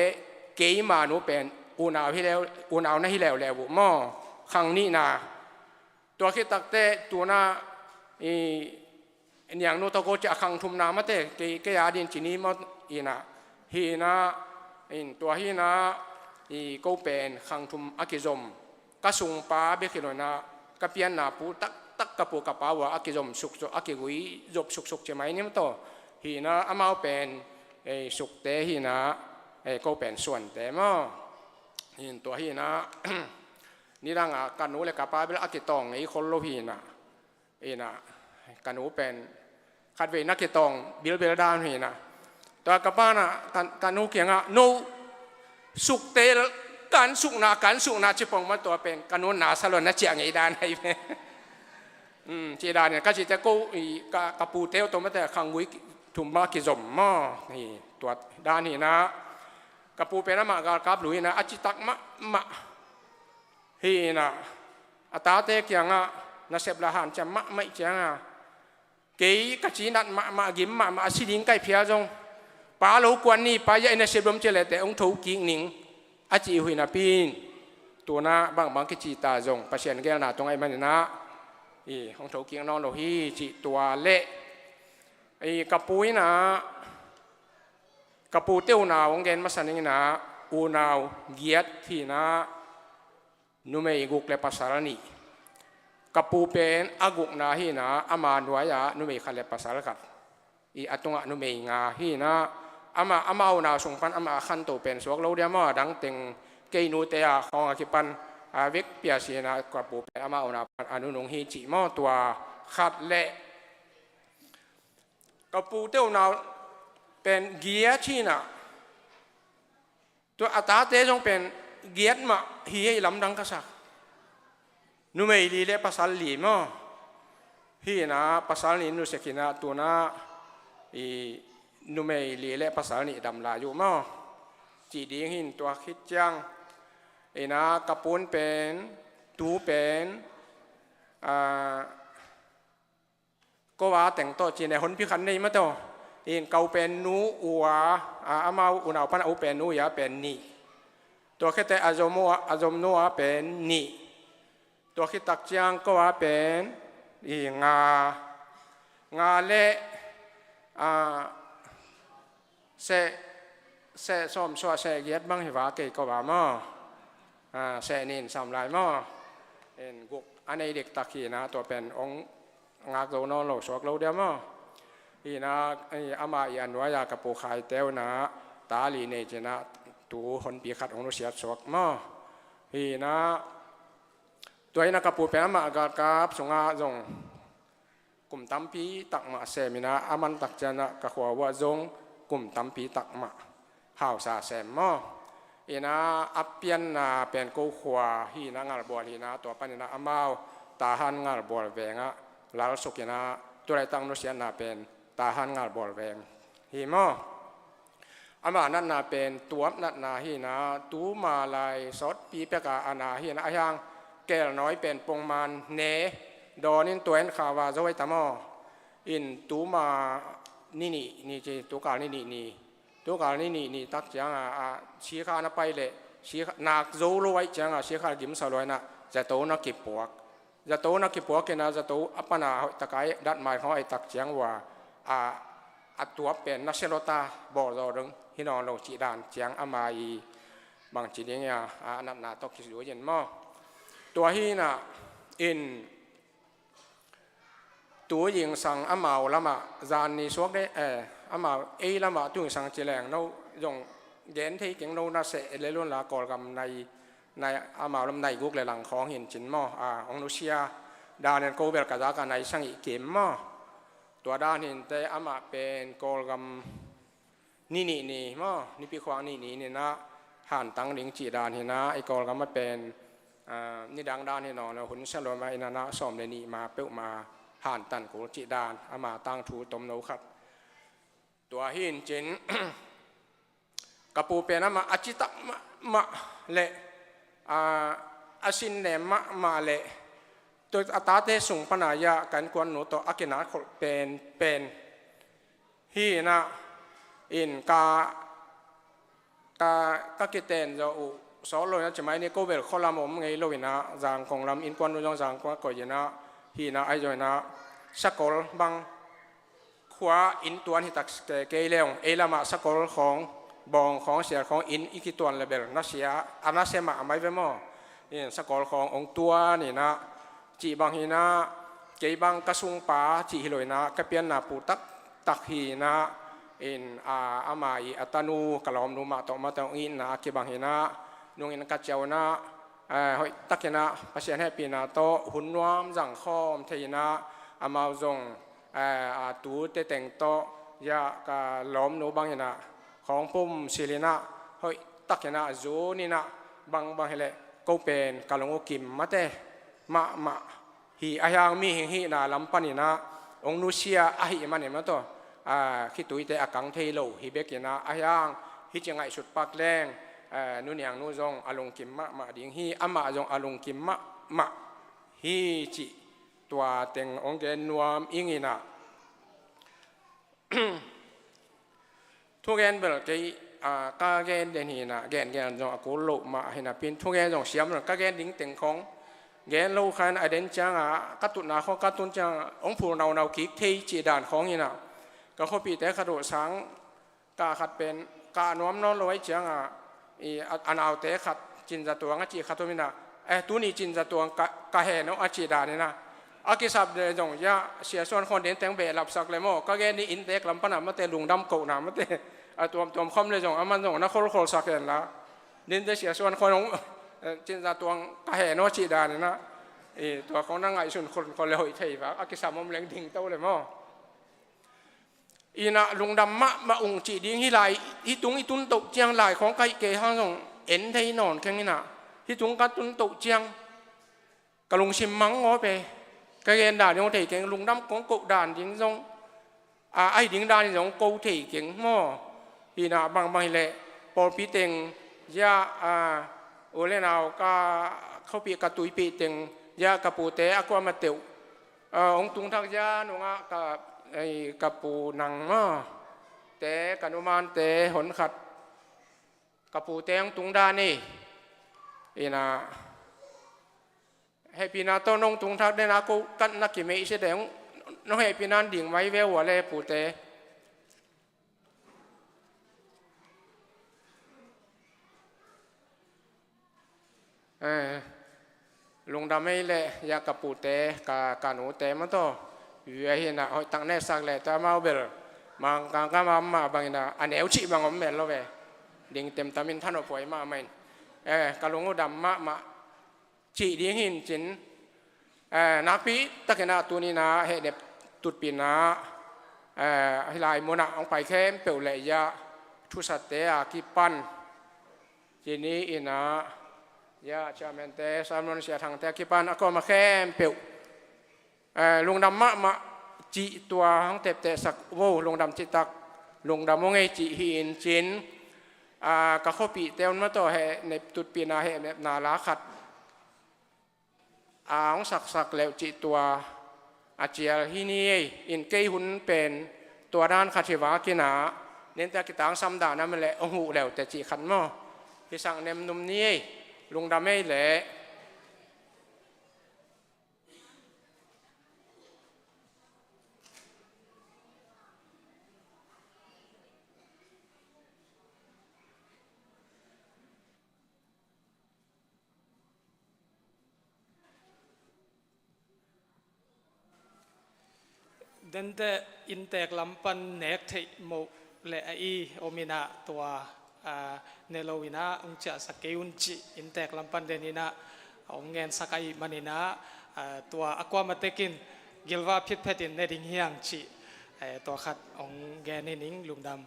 เกี่ยมานูเป็นอุณาวที่แล้วอุณาวนั่นที่แล้วมอครั้งนี้นะตัวคิดตักเตตัวน่ะเนี่ยนูตะโกจะขังทุมน้ำมาเตะเกี่ยดินจีนีมาอีนะฮีนะตัวฮีนะก็เป็นขังทุมอากิจมกระสุงป้าเบกิโลนะกระเปียนนาปูตักกระปูกระป๋าวอากิจมสุกอากิกุยจบสุกใช่ไหมนี่มันโตฮีนะอามาเป็นสุกเตฮีนะก็เป็นส่วนแต่มอฮีตัวฮีนะ นี่รังกันหนูเลยกับป้าเป็นอากิตองไอ้คนโลพีน่ะกันหนูเป็นขัดเวนักกิตองบิลเบลดานหีน่ะตัวกับป้าน่ะกันหนูเกี่ยงอ่ะโนสุกเตลการสุกนาจิปองมาตัวเป็นกันหนูหนาสลอนนะเจียงไอ้ดานให้จีดานเนี่ยก็จีจะกู้กับปูเตลตัวมาแต่ขังวิถุมมากิจมมานี่ตัวด้านนี้นะกับปูเป็นน้ำมากกับลุยนะอาจิตักมะฮีนะอัตราเตกยังอ่ะนับละหันจะมะไม่จังอ่ะเกี่ยกจีนัดมะกิมมะสิลิงไก่เพียจงป้าลูกวนนี่ป้าใหญ่ในเสบลมเจริญแต่องค์ถูกกิ่งหนิงอาจีหุยนะปีนตัวนะบางกิจีตาจงประเชียนแก้วนาตรงไอ้มันนะองค์ถูกกิ่งน้องโลฮีจีตัวเละกับปุ้ยนะกับปูเตี้ยวนาวงเกนมาสันนินะอูนาวเกียรที่นะนุเมย์กุกเลปัสสารนีกับปูเป็นอากุกนาฮีนะอามาหน่วยนุเมย์ขันเลปัสสารกัดอัตงะนุเมย์งาฮีนะอามาเอานาส่งปันอามาขันโตเป็นสวกเราเดียมาดังเต็งเกยนูเตียของอาคิปันวิกเปียสีนะกับปูเป็นอามาเอานาอนุนงฮีจิมอตัวขัดเละกับปูเตี้ยวนาวเป็นเกียร์ที่น่ะตัวอัตราเตจงเป็นเกียร์มาฮีให้ลำดังกษักนุเมย์ลีเล่ภาษาลีมั้งฮีนะภาษาลีนุสกินะตัวน่ะนุเมย์ลีเล่ภาษาลีดำลาอยู่มั้งจีดีหินตัวคิดจังนะกระปุนเป็นตูเป็นก็ว่าแต่งตัวจีนในคนพิคันนี่มาตัวเกาเป็นนูอัวอามาอุณาพันอุเป็นนูยาเป็นนี่ตัวคิดแต่อาจมนัวเป็นนี่ตัวคิดตักจังก็ว่าเป็นงาเละเสส้มชัวเสเกียดบังหิวาเกยก็ว่ามั้งเสนินสามลายมั้งกุกอันนี้เด็กตะกี้นะตัวเป็นองงาโกนอนโลสวกเราเดียวมั้งนะอามาอันว่ายากระปูขายเต้วนะตาลีเนจนะตูคนปีขัดของนุเสียสวกมั้งนะตัวนี้นะกระปูเป็นอามากับสงอาจงกลุ่มตั้มปีตักมาเสมินะอามันตักจนะกะขวว่าจงกลุ่มตั้มปีตักมาห่าวสาเสมมั้งนะอัปเปียนนะเป็นกูขวานะงาบัวนะตัวปันนะอามาตาหันงาบัวแวงะลาสุกินะตัวไรตั้งนุเสียนะเป็นตาหันงาบัวแวงมั้งอามานั่นนะเป็นตัวนั่นนะนะตูมาลายสดปีเปกาอานานะยังแก่น้อยเป็นปงมันเนดอนินตัวเอ็นขาวาจะไว้ตามอินตูมานี่จีตัวกานี่ตัวกานี่ตักจังชี้ขาหน้าไปเลยชี้นักโจลไว้จังชี้ขากิมสลอยนะจะโตนักกิปวกจะโตนักกิปวกนะจะโตอัปนาตะไคร้ดัดไม้เขาไอ้ตักจังว่าตัวเป็นนักเชลตาบอกเราเรื่องฮินอนเราจีดานจังอามาอีบางจีเนี่ยนับนาตกคิดดูเย็นมั้งตัวฮีน่ะอินตัวยิงสังอามาละมาจานนี้สวกได้อามาละมาตัวยิงสังเจริญเรายงเย็นที่เก่งเราน่าเสะเลยล้วนละก่อกำในอามาลำในกุกเลยหลังของหินจินมั้งองนุเชียดานเนี่ยโกเบลกาจาการในสังอีเกมมั้งตัวด้านหินแต่อามาเป็นก่อกำนี่มั้งนี่ปีควางนี่นะหันตั้งลิงจีดานหินนะไอ้ก่อกำมาเป็นนี่ดังด้านนี่นอนหุ่นเชลมาอินานะสอมเลนีมาเปิลมาห่านตันกุจิดานอามาตั้งทูตมโนครับตัวหินจินกระปูเป็นอามาอจิตมะเละอาสินเนมาเละตัวอัตเตสุงปนายะกันกวนหนูตัวอากินาเป็นฮีนะอินกากิเตนจะอุสอลอยนะจะไม่เนี่ยก็เวลข้อละมุมไงลอยนะจางของลำอินกวนนุ่งจางกว่าก่อยนะฮีนะไอจอยนะสกอลบังขวาอินตัวที่ตักเกลียงละมาสกอลของบองของเสียของอินอีกตัวเลเวลนักเสียอานาเซมาไม่เวมอสกอลขององตัวนี่นะจีบางฮีนะเกบังกระสุงป่าจีฮิลอยนะกระเปียนนาปูตักฮีนะอามาอีอัตานูกลอมนูมาตอมาตองอินนะเกบังฮีนะนุ่งอินกัจเจวนะ หอยตักนะภาษาให้ปีนาโตหุ่นวามจังข้อมเทียนะอามาจงตูเตเต็งโตยากาล้อมโนบางยนะของปุ่มศิลินะหอยตักนะจูนี่นะบางเฮเลก็เป็นกาลงกิมมาเตมาฮีอายังมีฮีนาลำปันินะองนุเชียอาหิมันเห็นมั้ยตัวคิดตุยเตอกังเทโลฮิเบกินะอายังฮิจังไงสุดปักแรงนู่นอย่างนู่นจงอารมณ์กิมมาดิ่งฮีอามาจงอารมณ์กิมมาฮีจิตัวเต็งองเกนนวมอิงินะทุกแกนเบลกี้กาแกนเดนีนะแกนจงอกุลโลมาเห็นนะเป็นทุกแกนจงเสียมกาแกนดิ่งเต็งของแกนโลคันไอเดนจังกัตุนาเขากัตุนจังองผู้เราคิดเทจีด่านของนี่นะก็เขาปีแต่ขดุสังกาขัดเป็นกาโน้มนอนลอยจังอันเอาแต่ขัดจินจัตัวงั้นจีขัดตัวมินะตัวนี้จินจัตัวกาเห็นเอาจีด่านนี่นะอากิสับเดจงยาเสียส่วนคนเดินแต่งเบลับสักเลยมั้งก็แกนี่อินเด็กลำปนามาเตลุงดำเก่าหนามาเตตัวคอมเลยจงมันจงนักโคลสักเห็นละดินเสียส่วนคนของจินจัตัวกาเห็นเอาจีด่านนี่นะตัวของนั่งไงส่วนคนเลยเทียบอากิสับมันเล็งดิ่งเต้าเลยมั้งอีน่ะลุงดำมาองจีดิ้งที่ไหลที่ตุงอีตุนตกเจียงไหลของไก่เกยห้างส่งเอ็นไทยนอนแค่นี้น่ะที่ตุงกัดตุนตกเจียงกะลุงชิมมังงอไปกะเกณฑ์ด่านยงเถียงเก่งลุงดำของกุด่านดิ้งส่งไอ้ดิ้งด่านยงกูเถียงเก่งมั่วอีน่ะบางแหละพอปีเต็งยาโอเลนาวก็เข้าปีกระตุยปีเต็งยากระปูเตะอากวามาเตียวองตุงทักยาหนุ่งกับไอ้กระปูนังมาแต่กันุมานแต่หนขัดกระปูเตงตุงดานี่อีน่ะให้ปีนาโตนงตุงทักได้นะกูกันนักกิเมอิเสดงน้องให้ปีนันดิ่งไว้เวหัวเลยปูเตลุงดำไม่เละยากระปูเตกาหนูเตมันโตอยู่ไอ้เห็นนะตั้งแน่สักแหละแต่มาเบลมังกางก็มาบางนะอันเอวชีบางอมเบลแล้วเว้ดิ่งเต็มตามินท่านเอาป่วยมาไม่กะลงดำมาจีดิ่งหินจินนักปีตะเกนาตัวนี้นะเห็ดเด็บตุดปีนะให้ลายมนะเอาไปแค่เปลวเลยยะทุสัตเตะกีปันจีนี้อินะยะจามันเตสามนเสียทางเตะกีปันก็มาแค่เปลวลุงดำมาจีตัวทั้งเตะเตะสักโว้ลุงดำจิตักลุงดำมองไงจีหินจินก็เข้าปีเต้นมาต่อให้ในตุดปีนาให้นาลาขัดของสักแล้วจีตัวอาเจียที่นี่อินเกยหุนเป็นตัวด้านคาชิวากินาเน้นแต่กิตังซ้ำด่านั่นมันแหละองหูแล้วแต่จีขันมั่งที่สั่งเนมนุ่มนี้ลุงดำไม่แหละเดนเตอินเตกลำปันเนกเทโมเลไอโอมินาตัวเนโลวินาองจะสกิอุนจิอินเตกลำปันเดนินาองเงินสกายมันินาตัวอความาเตกินกิลวาพิษเพตินเนดิงเฮียงจิตัวขัดองเงินนิงลุงดำ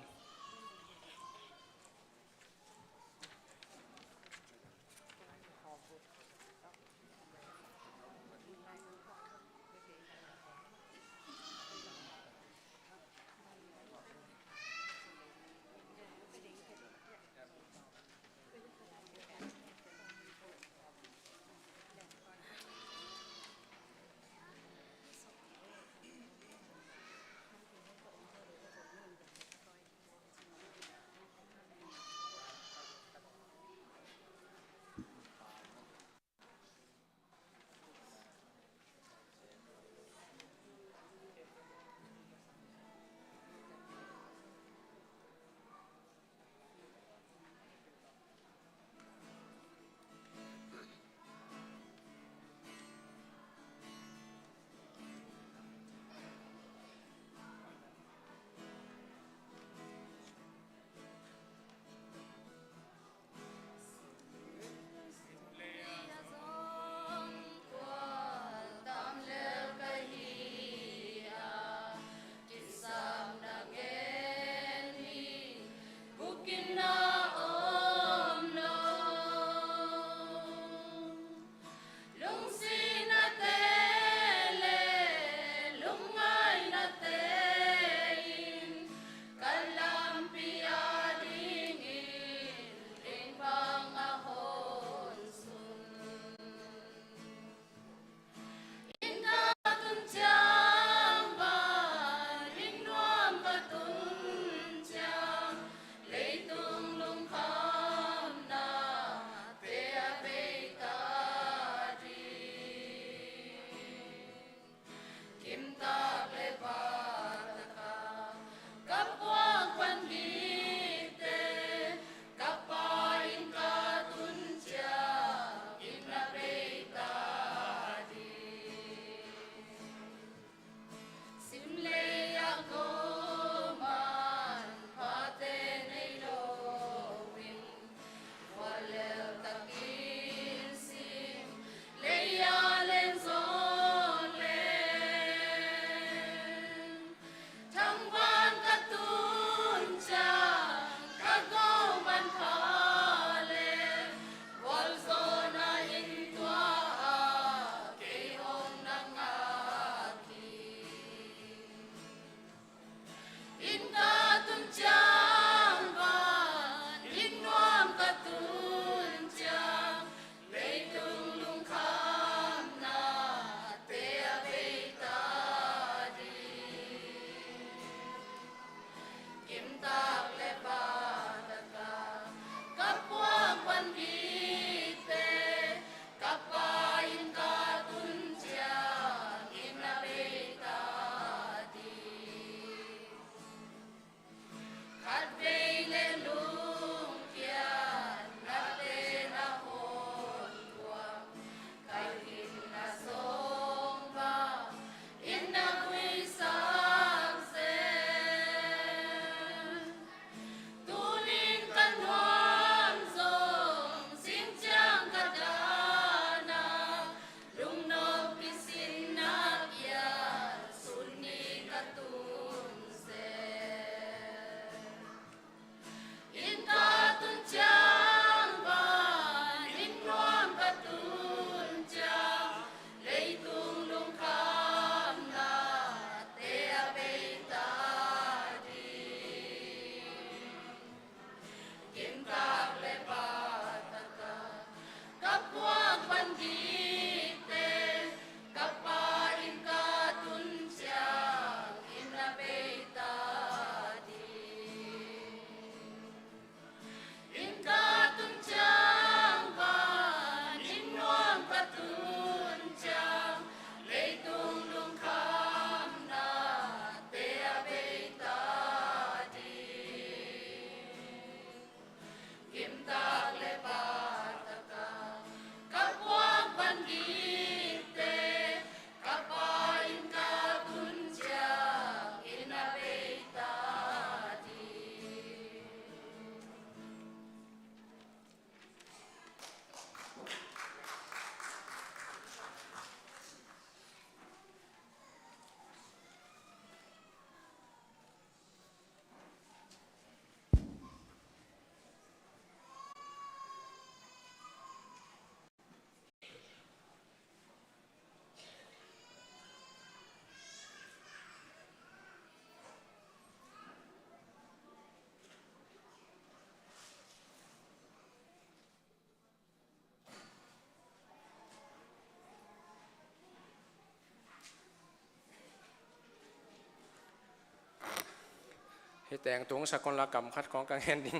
ให้แต่งตรงสกลกรรมคัดของกังเฮนดิ้ง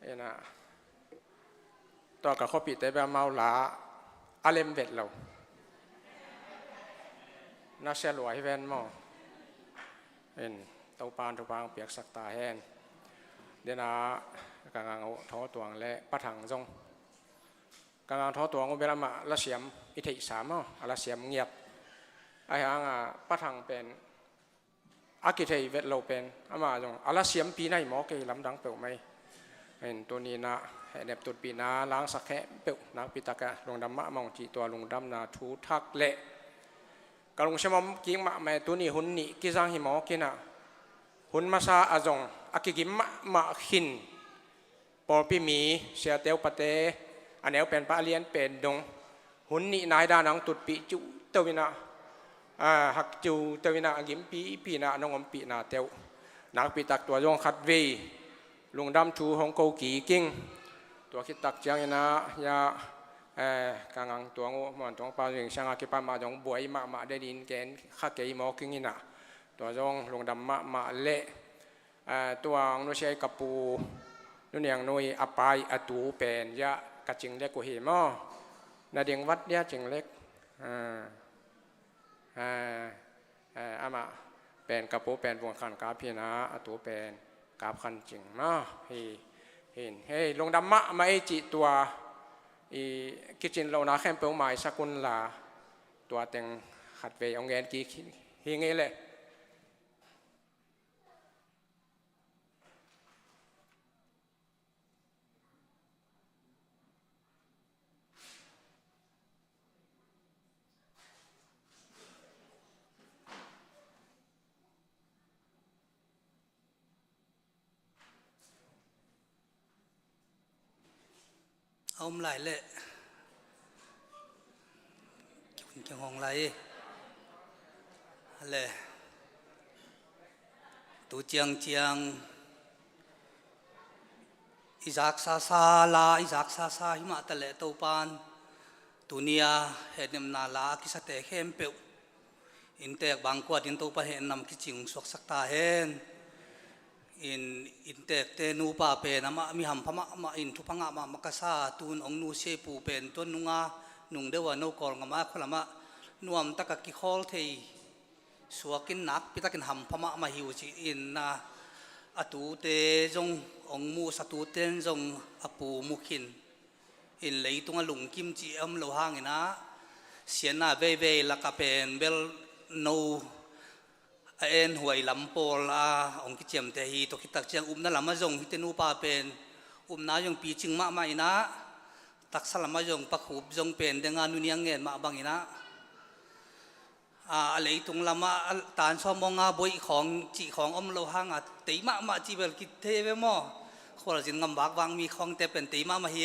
เอ็นะตัวกับข้อปิดแต่แบบเมาหลาอาเลมเวดเราน่าเสียหลวยแวนมอเอ็นเตาปานทุบางเปียกสักตาแห้งเดี๋ยวนะกางเอาท้อตวงและปะถังจงกางท้อตวงเวลามาละเสียมอิทธิสามละเสียมเงียบไอ้หางปะถังเป็นอากิเทยเวทเราเป็นอามาจงละเสียมปีไหนหมอเกยลำดังเปล่าไหมเห็นตัวนี้นะเน็บตุดปีนาล้างสักแค่เปล่านักปิตากะลงดำมะมองจีตัวลงดำนาทูทักเละกะลงเชมมกิ้งมะแม่ตัวนี้หุ่นนี่กิจังหิหมอกินะหุ่นมาซาอาจงอากิกิมมะหินปอปีมีเสียเตียวปะเตอันเอวเป็นปะเลียนเป็นดงหุ่นนี่นายดานังตุดปีจุเตวินะหักจูเตวินะกิมปีนะน้องอมปีนาเตียวนักปิตักตัวยงขัดเวลงดำชูของเกากีกิ้งตัวคิดตักเจียงนะยากางางตัวงูมันตัวปลาอย่างช่างอากิปามาจงบวยมาได้ดินแกนข้าเกยหมอกิ้งนะตัวจงลงดำมาเละตัวนุเชยกับปูนุเนียงนุยอปายอตูเป็นยะกระจิงเล็กกว่าหิมอนาเดียงวัดยะจิงเล็กอามาเป็นกระปูเป็นวงขันกาพี่นะอตูเป็นกาบขันจิงมาเห็นเฮ้ลงดำมาไอจิตัวกิจินเรานาแค่เป้าหมายสกุลลาตัวเต็งขัดเวองเงินกี่เฮงเลยเอาหลายเลยเกี่ยวของไรอะไรตูเจียงอิจักซาลาอิจักซาหิมะตะเลตูปานตุเนียเห็นนำนาลาคิสเตเข้มเปียวอินเตกบางกวดอินตูปะเห็นนำกิจิงสวกสักตาเห็นอินเตกเตนูปาเป็นมามีหำพม่ามาอินทุพังมามกษาตูนองนูเชปูเป็นต้นนุงานุงเดวานกอลงมาคนละมานวมตะกกิคอลเทสวกินนักพิตากินหำพม่ามาหิวจีอินนะอตูเตจงองมูสตูเตนจงอปูมุขินอินเลยตุงลุงกิมจีอมโลหางนะเสียนาเวลักเป็นเบลโนเอ็นหวยลำโพลองกิจเจมเตหีตัวคิดตักเจียงนั่นลำมาจงฮิตนูปาเป็นน้ายงปีจิงมาไม่นะตักสลัมมาจงปักหุบจงเป็นเดงานุเนียงเงินมาบางอินะอะไรตรงลำมาตานชอบมองบอยของจีของอมโลหังตีมาจีเบลกิเทเวมอคนละจินงำบักวางมีของแต่เป็นตีมาเฮ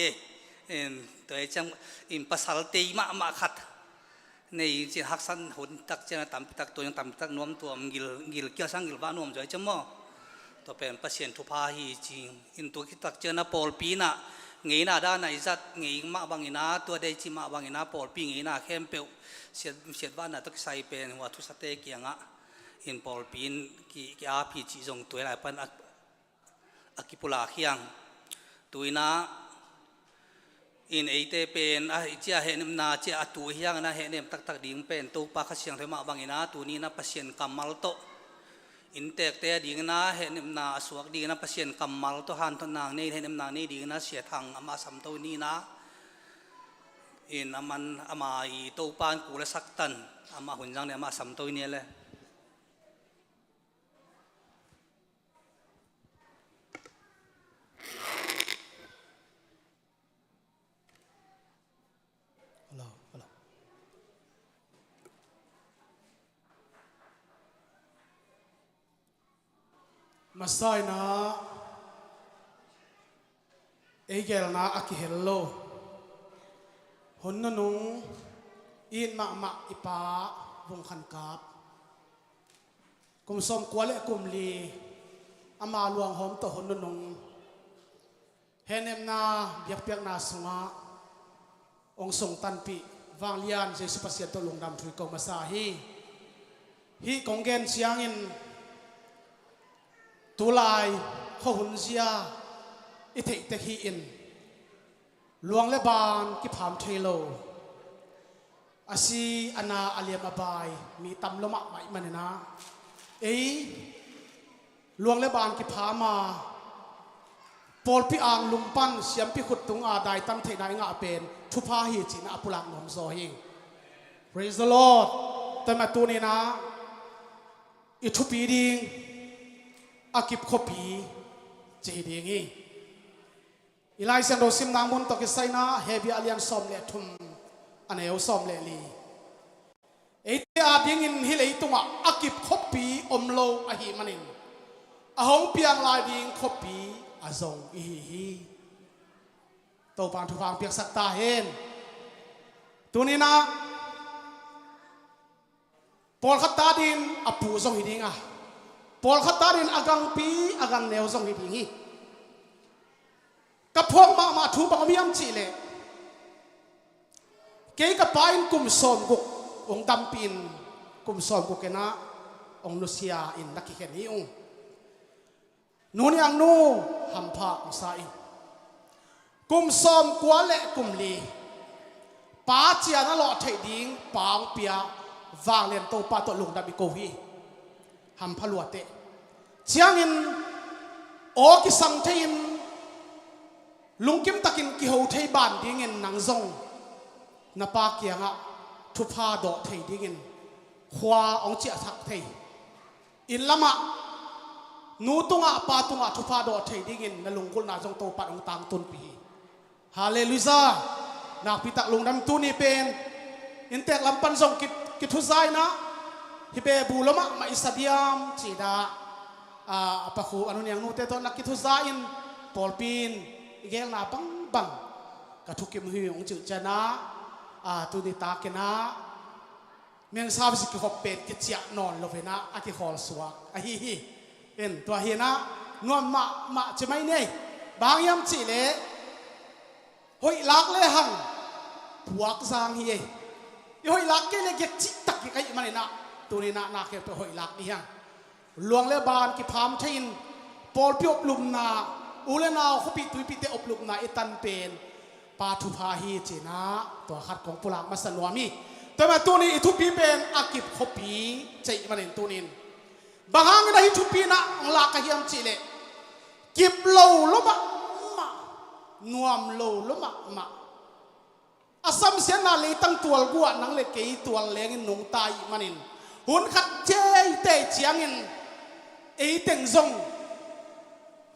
ตัวไอ้จังอินภาษาตีมาขัดในจีฮักสันหุ่นตักเจนต่ำตักตัวยังต่ำตักนวมตัวกิลเกี่ยวสังกิลบ้านนวมจ่อยจมอตัวเป็นภาษาทุพาฮีจริงอินตัวคิดตักเจนปอลปีน่ะเงียนาด้านไหนจัดเงียมาบางอินาตัวได้จิมาบางอินาปอลปีเงียนาเข้มเปียวเสียบ้านน่ะต้องใส่เป็นหัวทุสเตเกียงอินปอลปีนกี่อาพีจีจงตัวไหนเป็นอากิปุลาเคียงตัวน่ะอินเอเตเป็นเจ้าเห็นนาเจ้าตัวเฮียงนะเห็นตักดิ่งเป็นตัวปากเสียงเทมาบางอินาตัวนี้นะพัศยันกัมมัลโตอินเตกเตดิ่งนะเห็นนาสวกดิ่งนะพัศยันกัมมัลโตหันตนางนี่เห็นนานี่ดิ่งนะเสียทางอามาสัมตัวนี้นะอินอามันอามาอีตัวปานกูละสักตันอามาหุ่นจังเนี่ยอามาสัมตัวนี้เลยมาใส่นะเอเกลนะอากิเฮลโลหุ่นนุ่งอินมาอิปาวงขันกาบกุมสมกวาเลกุมลีอามาลวงหอมต่อหุ่นนุ่งเฮนเอ็มนาเบียกเปียกนาสงะองส่งตันปีวางเลียนเจสุปัสเซียตลงดำถุยกองมาซาฮีกองเกนเสียงอิน tu lai kho hun zia i thei te hi in luang le ban ki pham thelo asi ana aliam abai mi tam loma mai manena ei luang le ban ki phama pol pi ang lumpan siam pi khut tung a dai tam thei dai nga pen thu pha hi chin apulak nom zo hi praise the lord tama tu ni na i thu pi ding akip khopi che ding hi ilai san ro sim nang mun to ki sai na heavy alian som le thum aneu som le li ate a ding in hi lei tunga akip khopi omlo a hi manin a hong piang lai ding khopi a zong hi to pan thu phang piak sak ta hen tunina pol khata din apu zong hi ding a pol khata din agang pi agang neu zong hi ding hi ka phok ma thu bang miam chi le ke ka pain kum som guk ong dam pin kum som guk kena ong lucia in nakhi khen hi ong nuni ang nu hampa sa in kum som kwa le kum li pa chia na lo thei ding pang pia wang len to pa to lung da bi ko hi ham phalua te chiang in o ki sang thein lungkim takin ki ho thei ban ding in nang zong na pa kianga thu pha do thei ding in khwa ong chia thak thei in lama nu tunga pa tunga thu pha do thei ding in na lungkul na jong to pa ong tang tun pi hallelujah na pi tak lung dam tu ni pen in tek lampan zong ki thu zai na hi be bu lama ma isadiam chi da pa khu anu yang nu te to na ki thu za in polpin igel na bang bang ka thu kim hi ong chu chana tu ni ta ke na meng sa bi ki hop pen ki chia non lo ve na a ki khol suwa a hi hi en to hi na nuam ma che mai nei bang yam chi le hoi lak le hang puak sang hi e hoi lak ke le ge chi tak ki kai mani na tu ni na ke to hoi lak ni ha luang le ban ki pham thain pol pi op lum na ule na khopi tui pi te op lum na etan pen pa thu pha hi che na to khat kong pulak ma sanwami to ma tu ni thu pi pen akip khopi chei manin tu nin bahang na hi thu pi na la ka hiam chi le kip lo lo ma nuam lo lo ma asam sian na le tang tual gua nang le kei tual leng in nung tai manin hun khat chei te chiang in ei teng zong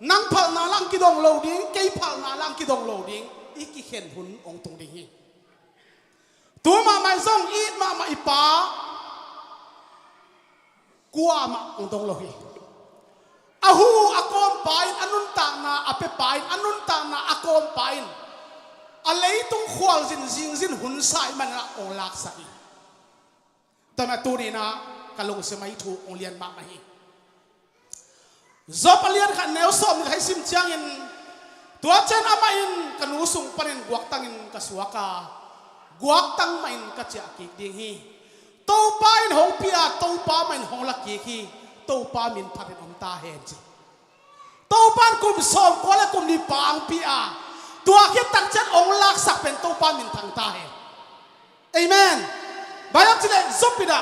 nang phal na lang ki dong lo ding kei phal na lang ki dong lo ding iki khen hun ong tung ding hi tu ma mai zong i ma ipa kwa ma ong dong lo hi ahu akom pain anun ta na ape pain anun ta na akom pain alei tung khwal zin hun sai man na ong lak sai ta ma tu ni na kalung se mai thu ong lian ma ma hi zop alian kha neu som ni khai sim chiang in tua chen ama in kanu sung panin guak tang in kasuaka guak tang ma in ka cha ki ding hi to pa in hong pia to pa ma in hong la ki khi to pa min phatin om ta hen chi to pan kum som ko la kum ni pang pia tua khi tak chen ong lak sak pen to pa min thang ta hen amen bayam chile zopida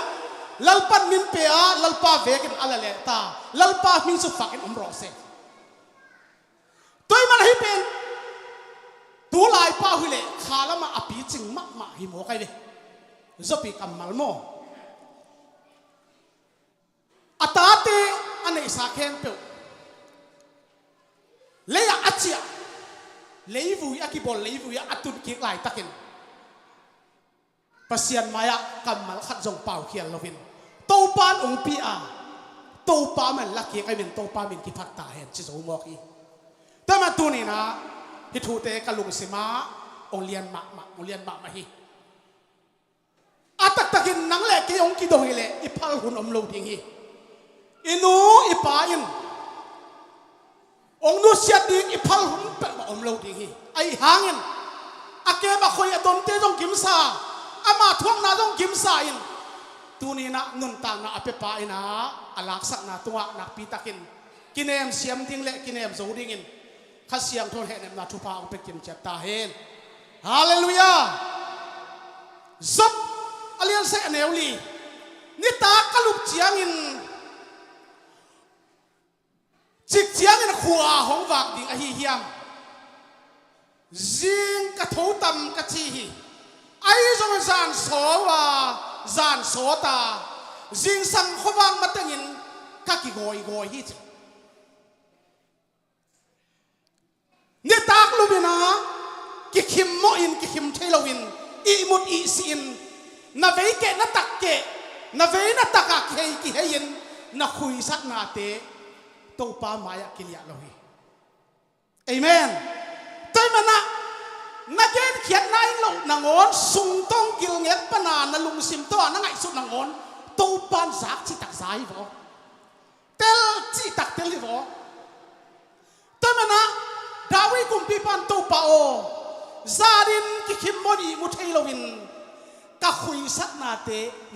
lalpan min pea lalpa vekin alale ta lalpa min su fakin umro se toy man hi pen tu lai pa hule khala ma api ching ma hi mo kai le zopi kamal mo atate ane isa khen pe le ya achia leivu ya ki bol leivu ya atun ki lai takin pasian maya kamal khat jong pau khial lovin to pan ong pi a to pa man la ki kai min to pa min ki phat ta hen chi zo mo ki ta ma tu ni na hi thu te kalung sima ong lian ma hi atak takin nang le ki ong ki do hi le i phal hun om lo ding hi inu i pa in ong nu sia ding i phal hun pe ma om lo ding hi ai hangin ake ba khoi adom te jong kim sa ama thuang na jong kim sa in tu ni na nun ta na ape pa ina alak sak na tunga na pi takin กินเอ็มเสียมดิ้งเละกินเอ็มโจดิ้งอินข้าเสียงทนเห็นเอ็มนาทุพาองไปกินเจ็บตาเห็นฮาเลลูยาซับอเลียนเซเนวลีนี่ตากลุบเจียงอินจิกเจียงอินขัวหงวากดิ่งอหิเฮียมจิงกระทูตำกระชีฮีไอ้จงจานโสวาจานโสตาจิงสังขวังมาตั้งอินกักกิโกยฮิจนี่ตากลุบินะกิขิมโมอินกิขิมเทลวินอีมุดอีสินนาเวเกนาตักเกนาเวนาตักเฮกิเฮยินนาคุยสักนาเตตัวป้ามายากิลิยาโลฮีเอเมนตัวมันนักเรียนเขียนนายลงนางอนสุงต้องกิลเงียบปนานลุงซิมตัวนั่งไงสุดนางอนตัวป้านสักจิตักสายบ่เตลจิตักเตลิบ่ตัวมันดาวิกุมปีปันตัวป้าโอซาดินกิขิมโมดีมุทัยโลวินก็คุยสักนาเต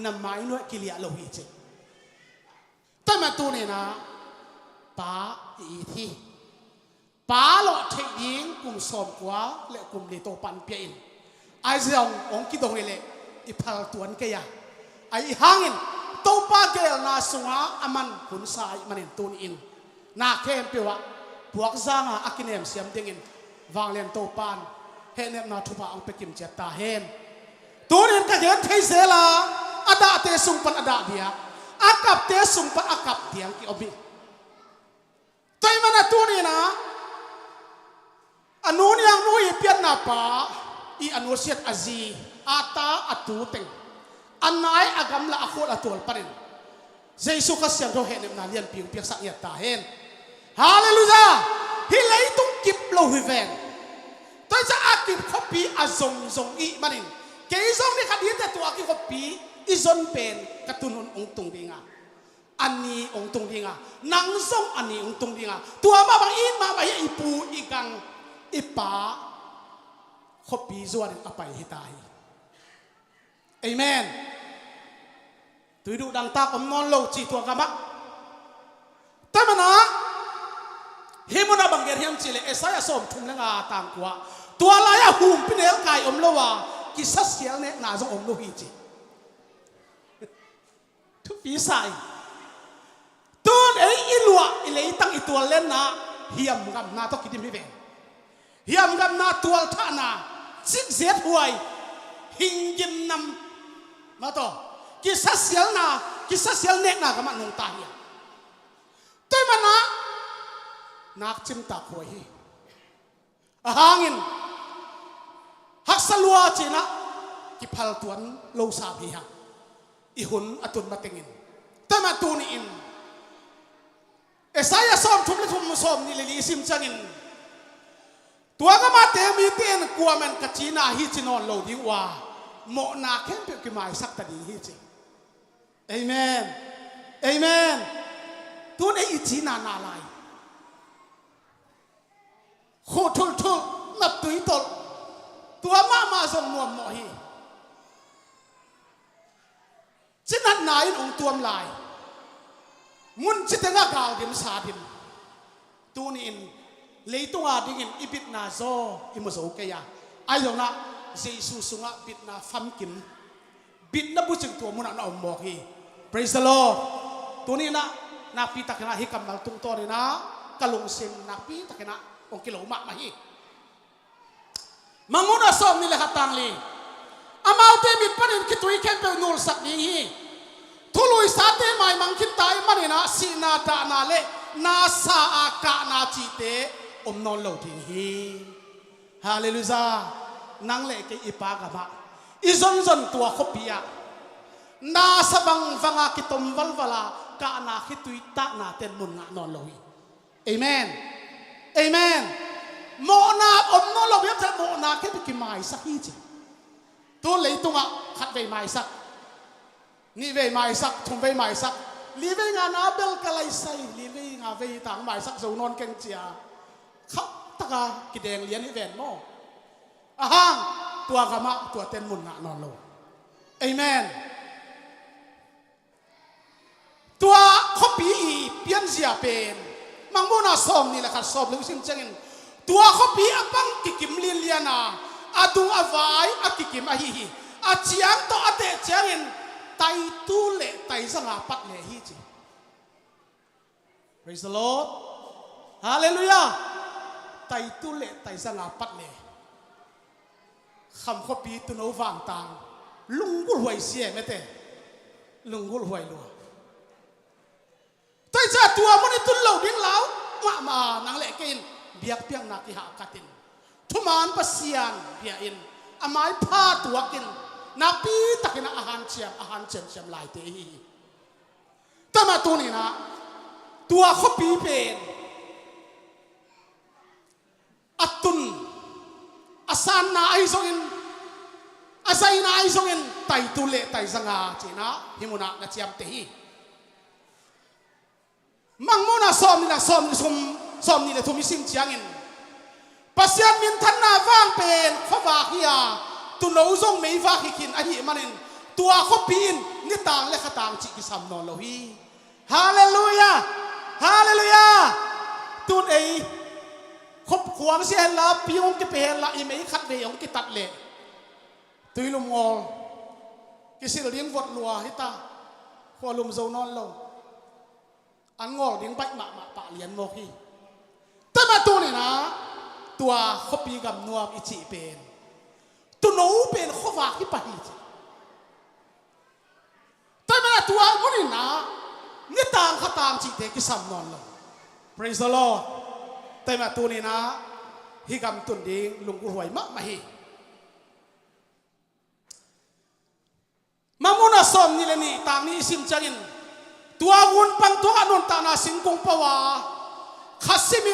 นำไม้นวดกิลิยาโลหิตแต่มาตัวนี้นะป้าอีที่ป้าหล่อเทยิงกลุ่มสมกว่าและกลุ่มเลโตปันเปียนไอ้เจ้าองค์กิดงเลยอีพัลตัวนเกียไอ้หางอินตัวป้าเกลนาสุงาอามันขุนสายมันอินตุนอินนาเข้มเปียวพวกจางอากินเอ็มเสียมดิ่งอินวางเลียนตัวปันเห็นเอ็มนาทุบะองไปกิมเจตาเห็นตัวนี้ก็เห็นเทเซลาอาดาเตสุงปันอาดาเดียอากับเตสุงปันอากับเดียงกิอบิใจมันตัวนี้นะอนุนยังนุยเปียนนาปาอีอนุเสียดอาจีอาตาอัตูเต็งอันไหนอากำละอโคตรตัวปนินเจสุขเสียงเราเห็นเอ็มนาเลียนเปียงเปียกสักเนียตาเห็นฮาเลลูยาฮิเลตุงกิบโลหิเวนตัวจะอากิบขบีอาซงอีมันอินเกยซงนี่ขัดยิ่งแต่ตัวอากิบขบีอีซอนเป็นกระตุนองตุงดิงาอันนี้องตุงดิงานังซงอันนี้องตุงดิงาตัวมาบางอินมาบางอีปูอีกังอีป้าขบีจวนอภัยให้ตายเอเมนตัวดูดังตาอมนอนโลจีตัวกำบักแต่มันนะเฮมุนาบังเกียรติจิเลเอสายสมทุนละงาต่างกว่าตัวลายหุ่มพิเนลกายอมโลวากิสัสเสียงเนี่ยนาจงอมโลหิจิทุกปีใส่ตัวเออิลัวอิเลยตั้งอีตัวเล่นนะเฮียมกับนาต้องคิดไม่เป็นเฮียมกับนาตัวท่านาซิกเสียหวยหิงยินนำมาต่อกิสัสเสียงนากิสัสเสียงเนี่ยนากับมันนงตาเฮียตัวมันนะนักจิมตาหวยหางอินฮักสลัวจีนะกิพัลตวนโลซาบีฮะอีหุนอตุนมาเตงินแต่มาตูนี่อินเอสายสอมทุกเลทุมสอมนี่เลยซิมจังอินตัวก็มาเตมีเตียนกลัวมันกะจีนาฮิจินอนโลดีว่าโมนาเข้มเปียกมาสักตัดีฮิจิเอเมนเอเมนตัวนี้อิจีนานาลายโคทุลทุนับตุยตลตัวมาส่งนวมหมอฮีจินัดนายองตัวมลายมุนจิตงากาวดิมสาดิมตัวนี้อินเลยตัวดิ่งอินอิบิดนาโซอิมโซเกียไอ้ยังนะเจสุสุงะบิดนาฟัมกิมบิดนาบุจึงตัวมุนนาอมหมอฮี praise the Lord ตัวนี้นะนักปีตะกนะฮิกำลังตุงตัวนี่นะกะลงเซมนักปีตะกนะองกิโลมะมาฮีมังมุนาสอมนี่แหละฮัตตังลีอามาเอาเตมิดปนินคิดตัวอีแคมเปญนูลสักนี้ฮีทุลุยสาเตไม่มังคิดตายมันนี่นะสีนาดานาเลนาซาอากานาจีเตอมนอนโลทิงฮีฮาเลลูยานังเล่เกอีปากะมะอีจนตัวขบียนาสบังฟังอาคิตมวัลวลากานาคิตุยตานาเต็นมุนงานอนโลฮีเอเมนเอเมนโมนาอมนอนโลเบียบจะโมนาแค่ไปกินไม้สักฮีจิตัวเลยตัวขัดไปไม้สักนี่เวไม้สักทุ่มเวไม้สักลีเวงานอาเบลกะไลไซลีเวงาเวต่างไม้สักสูนอนเก่งเจียเขาตะกากิเดงเลี้ยนนี่เวนโมอาฮังตัวกะมะตัวเต็นมุนงานอนโลเอเมนตัวขบีเปียนเสียเป็น มังโมนาสอมนี่แหละครับสอบลึกซึ้งจังอินตัวเขาปีอปังกิกิมเลียนาอาดุงอวายอากิกิมอาฮิฮิอาเจียงโตอาเตเจียงอินไตตูเละไตสังอาปัดเละฮิจิ Praise the Lord Hallelujah ไตตูเละไตสังอาปัดเละคำเขาปีตุนเอาวางต่างลุงกุลหวยเสียไม่เตะลุงกุลหวยลัวแต่จะตัวมันตุนเหล่าดิ้งเหล่ามานังเละกินเบียกเปียงนักที่หากัดตินทุมานปัสยานเบียอินอามายพาตัวกินนับปีตะกินอาหารเชียมลายเตหีแต่มาตัวนี้นะตัวเขาปีเป็นอัตุนอาสานนาไอซงอินอาศัยนาไอซงอินไตตุเละไตสังอาจีนะฮิมุนะนัจยามเตหีมังโมนาซ้อมนี่เลยทุมิสิมเจียงอินปัสยานมินทันนาว่างเป็นข้าวาฮิยาตุนเอาซงไม่ว่างฮิกินอหิมันอินตัวเขาปีนนี่ต่างและขต่างจิกิสัมนอนโลฮีฮาเลลูยาฮาเลลูยาตุนเอคบขวางเสียละปีองกิเปเหละอีไม่ขัดเวองกิตัดเละตุยลุมงอกิสิเลี้ยงวดลัวฮิตาหัวลุมโซนอนลงอันงอเลี้ยงใบหมาปะเลี้ยนโมกีแต่มาตัวนี่นะตัวเขาปีกับนัวอิจิเป็นตัวหนูเป็นข้อฝากที่ไปแต่มาตัวมันนี่นะนี่ต่างข้าต่างจิตเด็กสัมนอนลง Praise the Lord แต่มาตัวนี้นะฮิกำตุนดีลุงกุหวยมะมาฮีมามุนาสอมนี่เลยนี่ต่างนี้สิมจังอินตัววุนปังตัวอนุนตานาสิงคงปวาขัสมิ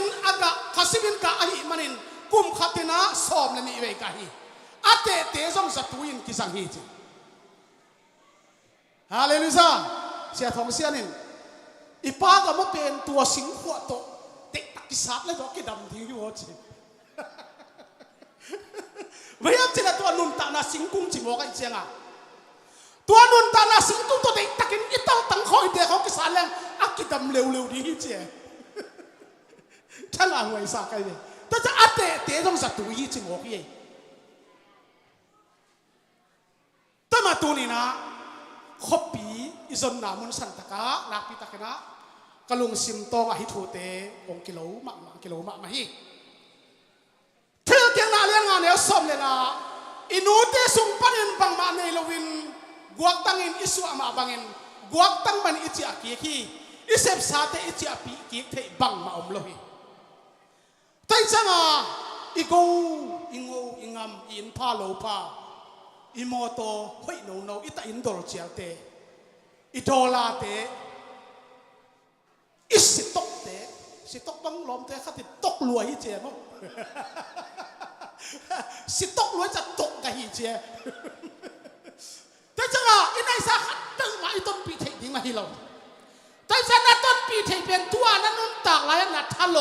นกะอหิมันินกุมขัดนะสอมเลยนี่เวกะฮีอาเตเตซงสัตวินกิสังฮีจิฮาเลลูยาเสียทองเสียนินอีป้าก็มาเป็นตัวสิงขวโตเด็กตักกิสัตเลยตัวกิดำทิ้งอยู่จิเวียบจิละตัวนุนตานาสิงกุงจิโมกันเชียงอ่ะตัวนุนตานาสิงกุงตัวเด็กตักินอีเต้าตังคอยเด็กเขากิสัตแล้วอักกิดำเร็วๆดีเจียท่านอ่านไว้สักไงเนี่ยแต่จะอาเตเตต้องสัตว์ยี่จิโมกี้แต่มาตัวนี้นะขบปีอิจนนามุนสันตะกะนักพิตะกนะกลุงซิมตองอหิทูเตองกิโลมะมาฮีเธอเกียงนาเลี้ยงงานเนี่ยสมเลยนะอินูเตสุงปันินบังมาในลวินกวกตังอินอิสุอามาบังอินกวกตังมันอิจิอากีคีอิเซฟซาเตอิจิอาปีกีเทบังมาอมโลฮีแต่จังอ่ะอิโกอิงอิงามอินพาโลพาอิโมโตเฮ้ยโนอิตาอินโดรเจียเตอิโดลาเตอิสิตกเตสิตกบังลมเตขัดติตกรวยเจียมั้งสิตกรวยจะตกกับฮีเจียแต่จังอ่ะอินไอสักตึงมาอิต้นปีเททิ้งมาฮีเราแต่ฉันน่ะต้นปีเทเป็นตัวนั้นนุ่นตากไรน่ะทะโล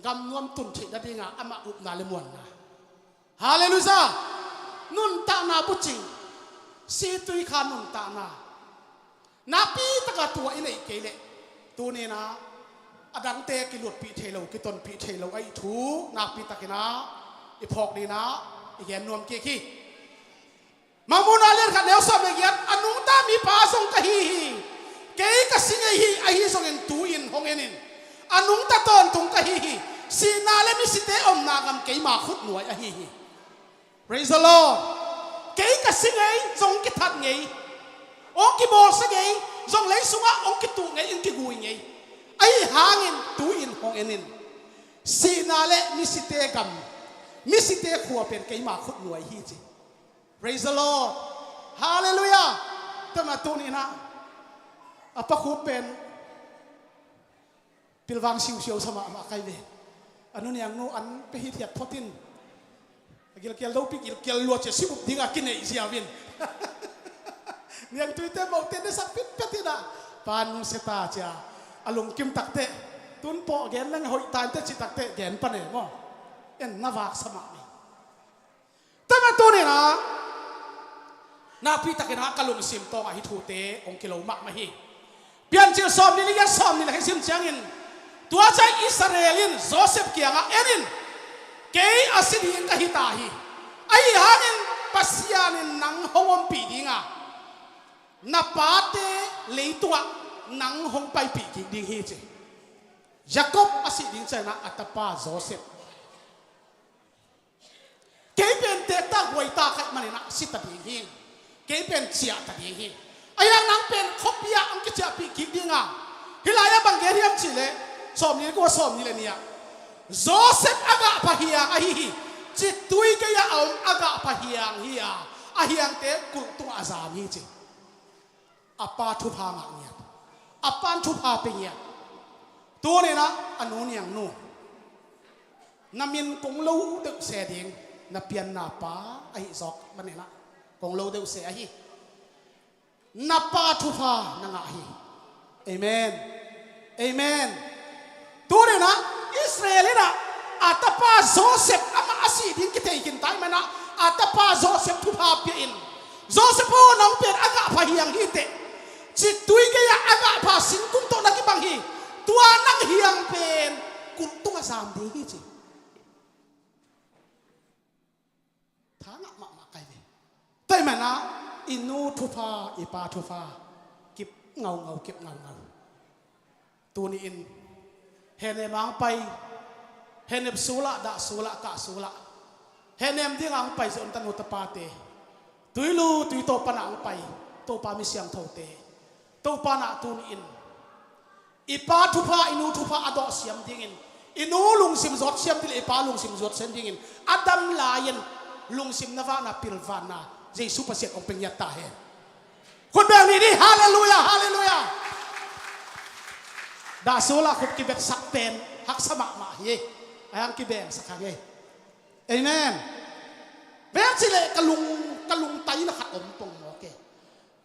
กำนวมตุนเฉดได้งาอามาอุบนาเลมวนนะฮาเลลูยานุนตานาบุจิงสีตุยขานุนตานานาปีตะกะตัวอิเลเกเลตัวนี้นะอดังเตกิลุดปีเทโลกิตนปีเทโลไอทูนาปีตะกินะอีพอกนี่นะอีแกนนวมเกขี้มามุนาเลียนขัดเดียวสอบเลยยันอนุตามีปาส่งกะฮีเกยกะสิงไอฮีไอฮีส่งเงินตูอินหงเงินอนุตาตอนตุงกะฮีสีนาเลมิสิเตอมนากำเกยมาขุดหน่วยไอฮี Praise the Lord เกยกะสิงไอส่งกิทัดไงองกิบอสไงส่งเลยสุงะองกิตูไงองกิกุยไงไอหางินตูอินหงเงินสีนาเลมิสิเตกำมิสิเตขัวเป็นเกยมาขุดหน่วยฮีจิPraise the Lord Hallelujah แต่มาตัวนี้นะอัปะคูเป็นปิลวังชิวเชียวสมาใครเลยอันนู้นอย่างนู้นอันไปฮิตยัดพอตินกิลเกลดูปิกิลเกลลัวเจสิบุดิ้งกินเอเชียวินเนี่ยตัวเต็มเอาเต็มได้สักปิดปิดนะปานเสตาจ้าอารมณ์กิมตักเตะตุนโปะแกนนั่งหอยตายเตะจิตักเตะแกนปนเอ๋มั้งเอ็นนาวากสมาแต่มาตัวนี้นะนาพิตะกินะกะลุงซิมตองอหิทูเตองกิโลมะมาฮีป pian chil som ni ya som ni la sim changin tua chai Israelin Joseph kianga enin kei asidi ka hitahi ai hangin pasianin nang hongom pi dinga na pate leitua nang hong pai pi ki ding hi che Jacob asiding chana atapa Joseph kei pen te ta goi ta khat manina sita ding hi kei pen chia ta ding hi aya nang pen khopia ang ki cha pi ki dinga hilaya bangeriam chile som ni ko som ni le nia Joseph aga pahiang ahi chi tui ke ya om aga pahiang hiya ahiang te kul tu azam hi chi apa thu pha ngak nia apan thu pha pe nia tu ne na anu niang nu namin kong lo de se ding na pian na pa ai zok man ne na kong lo de se ahi na pa thu pha na nga hi amen amen tu ne na Israelina atapa Joseph ama asidin kitay kintay mana atapa Joseph thupa piin Joseph po nang pen aga pahiyang hite chitui kaya aga pa singkung to nakibanghi tua nang hiyang pen kuntung asam di hichi thanga ma kai ve tay mana inu thupa ipa thupa kip ngau kip ngau tu ni in henem ang pai henem sula da sula ka sula henem ding ang pai zon tan utapate tuilu tui to pana ang pai to pa mi siang thote to pana tun in ipa thupa inu thupa ado siam dingin inu lung sim zot siam til ipa lung sim zot sen dingin adam layen lung sim nawa na pilvana jesu pasiat ong pengyat ta he kun bang ni hallelujah hallelujah da sula khut ki bet sak pen hak sama ma ye ayang ki beng sakage amen ben sile kalung tai na khat om tong mo ke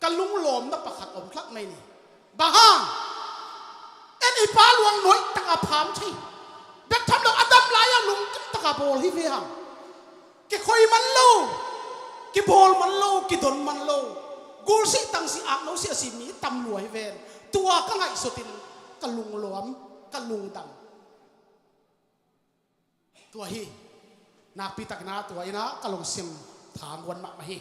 kalung lom na pakhat om thak mai ni bahang en ipa luang noi taka pham thi bet tham lo adam la ya lung kim taka bol hi ve ham ki khoi man lo ki bol man lo ki don man lo gul si tang si ak lo si asimi tam luai ven tua ka ngai sotin kalung lom kalung dang tua hi na pitak na tua ina kalung sim thang wan ma hi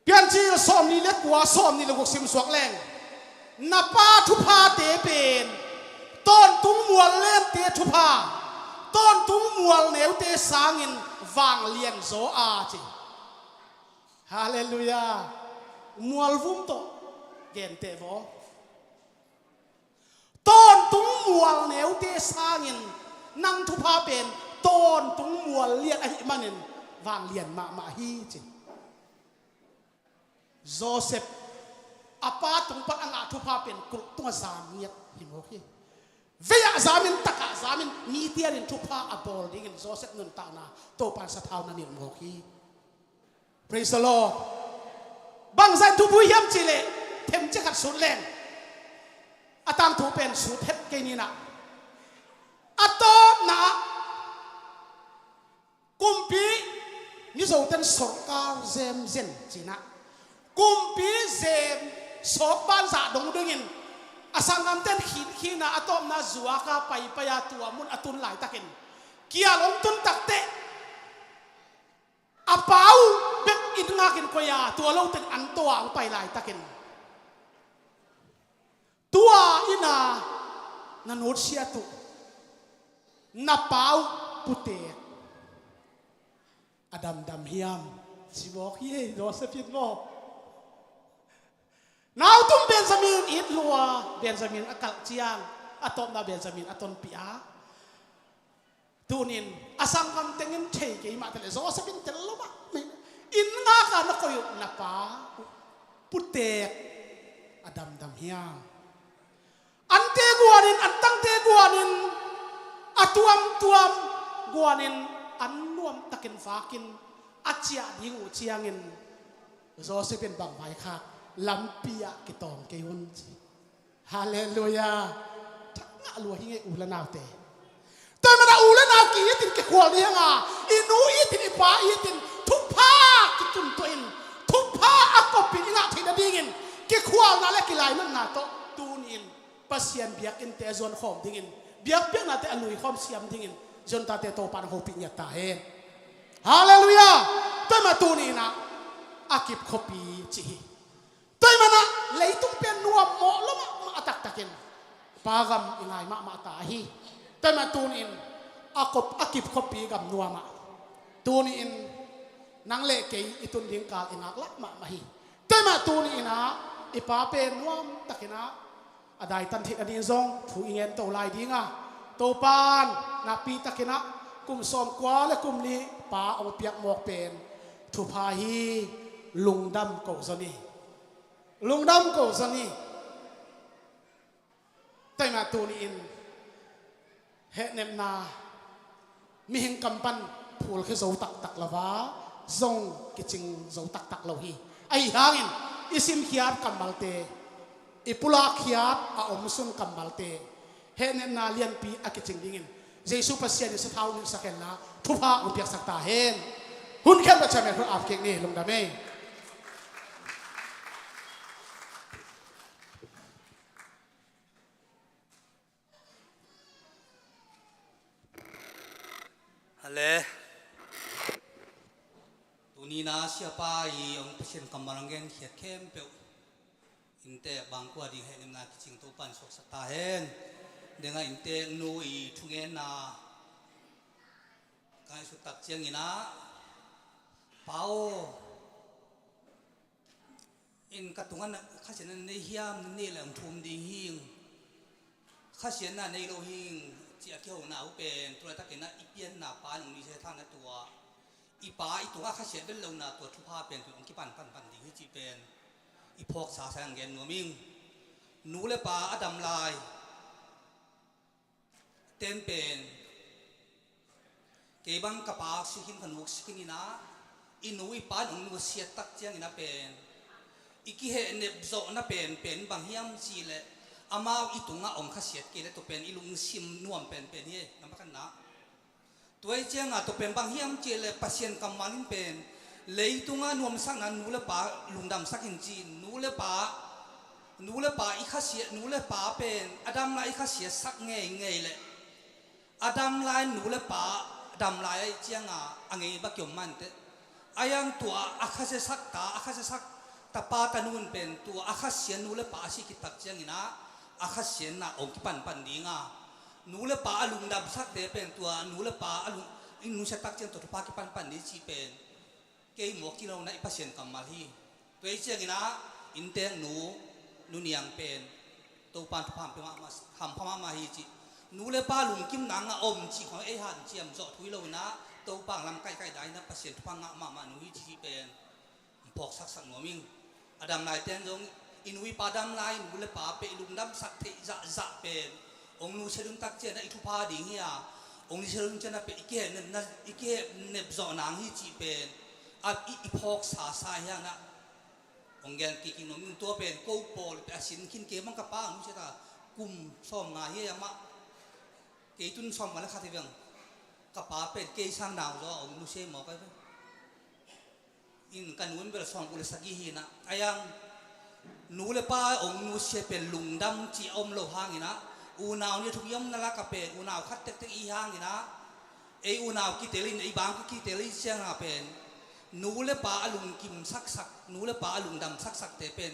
pian chi som ni le kwa som ni le gok sim suak leng na pa thu pha te pen ton tung mual len te thu pha ton tung mual neu te sangin wang lien zo a chi hallelujah mual vum to gen te vo ton tung mual neu te sangin nang thu pha pen ton tung mual lian ai manin wang lian ma hi chi Joseph apa tung pat anga thu pha pen kul tung sam niat himo hi veya zamin taka zamin mi tiarin thu pha abol dingin Joseph nun ta na to pan sa thau na ni mo hi praise the Lord bang zan thu bu hiam chile them che khat sun leng atang thu pen su thet ke ni na atop na kumpi ni zo ten sarkar zem zen china kumpi zem sok ban za dong dingin asangam ten khina atop na zuaka pai paya tua mun atun lai takin kia long tun takte apau bek idngakin koya tua lo ten antoa ang pai lai takin tua ina nanot sia tu napau pute adam dam hiam sibok hi Josephine mo now tum Benjamin it lua Benjamin akal chiang atom na Benjamin aton pia tunin asang kam tengin thei ke ma tele Josephine tel lo ma in nga ka na koy napa pute adam dam hiam ante guanin antang te guanin atuam tuam guanin annuam takin fakin achia dingu chiangin Josephine bang vai kha lampia kitong ke hun hallelujah thanga lu hi nge ulanaw te toy mana ulanaw ki tin ke khol ni nga inu itin ipa itin thupa kitun toin thupa akopin nga thina dingin ki khwal na le ki lai man na to tun in pasien biak in te zon khom ding in biak biak na te alui khom siam ding in zon ta te to pan ho pi nya ta hen hallelujah to ma tu ni na akip khopi chi to mana leitung pen nuam mo lo ma atak takin pagam ingai ma ta hi to ma tu in akip khopi gam nuama tu ni in nang le ke itun ding kal ingak lak ma hi to ma tu ni na ipa pen nuam takina adai tan thik ani zong thu ingen to lai dinga to pan na pi takina kum som kwa le kum li pa ong piak mok pen thu pha hi lungdam ko zani lungdam ko zani tai ma tu ni in he nem na mi hing kampan phul khe zo tak tak lawa zong kiching zo tak tak lo hi ai hangin isim khiat kamalte ipula khiat a omsun kamalte he nem na lian pi akiching dingin jesu pasien sa thau ni sa ken na thupa un piak sakta hen hun khem ba chame ap kek ni lungda me ale tuni na siapa I ong pasien kamarangen hiat kem pe inte bangkwa di he nem na kiching to pan sok sakta hen dengan inte nu I thungen na kai su tak chiang ina pao in katungan khasian nei hiam nei lang thum ding hing khasian na nei lo hing chi a keu na u pen tu ta ken na ipian na pa nong ni se thang na tua I pa I tu khasian bel lo na tua thu pa pen tu ong ki pan ding hi chi pen I phok sa sang gen no ming nu le pa adam lai ten pen ke bang kapa sikin kanuk sikin ina inui pa nong nu siat tak chiang ina pen iki he ne zo na pen bang hiam chi le ama itunga ong kha siat ke le to pen ilung sim nuam pen he namakan na tuai chiang a to pen bang hiam chi le pasien kamanin pen leitunga nuam sang na nu le pa lungdam sakin chi nu le pa I kha siat nu le pa pen adam la I kha siat sak ngei le adam lai nu le pa dam lai chiang a angai ba kyom man te ayang tua akhase sak ta pa tanun pen tua akhasian nu le pa si kitak chiang ina akhasian na ong ki pan dinga nu le pa alung dam sak te pen tua nu le pa alung in nu sa tak chiang to pa ki pan ni chi pen ke mo ki lo na I pasien kamal hi pe chiang ina in teng nu niang pen to pan pham pe ma ham phama ma hi chi nu le pa lung kim nang a om chi khong e han chiam zo thui lo na to pang lam kai dai na pasien phang ma nu hi chi pen pok sak no ming adam lai ten jong inui padam lai nu le pa pe lung dam sak the za pen ong nu selung tak chen na I thu pa ding ya ong ni selung chen na pe ike ne zo nang hi chi pen a I phok sa ya na ong gen ki king no ming to pen ko pol pe asin kin ke mang ka pa nu se ta kum som nga hi ya ma ke tun som ma la kha te bang ka pa pe ke sang naw zo ong nu se mo ka in kanun bel som ul sagi hi na ayang nu le pa ong nu se pe lungdam chi om lo hang ina u naw ni thuk yom na la ka pe u naw khat tek I hang ina e u naw ki telin I bang ki telin siang a pen nu le pa alung kim sak nu le pa alung dam sak te pen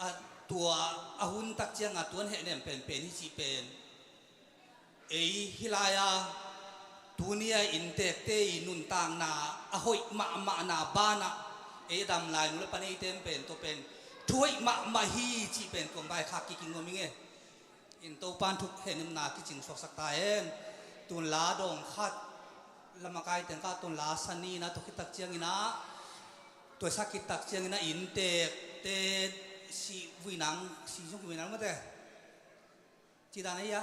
a tua ahun tak chiang a tuan he nem pen hi chi pen e hilaya dunia intek te nun tang na ahoi ma na bana e dam lai nu le panei tem pen to pen thuai ma hi chi pen kom bai kha ki king ngomi nge in to pan thuk henim na ki ching sok sak ta en tun la dong khat lamakai ten ka tun la sani na to kitak chiang ina to sakit tak chiang ina intek te si winang si jong winang ma te chi da ya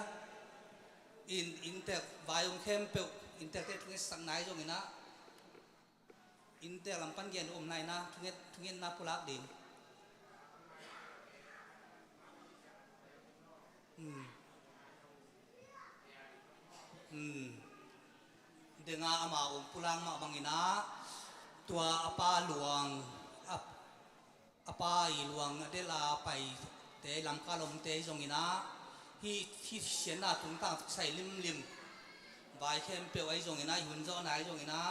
intek bayong kem pe intek te thunge sang nai jong ina intek lampan gen om nai na thunge na pulak ding denga ama pulang ma bangina tua apa luang อปาอีหลวงเดลาไปเตะลำกาลมเตะจงอินะที่เสียนาตุงต่างใส่ลิมใบเข้มเปียวไอ้จงอินะหุ่นเจ้าไหนจงอินะ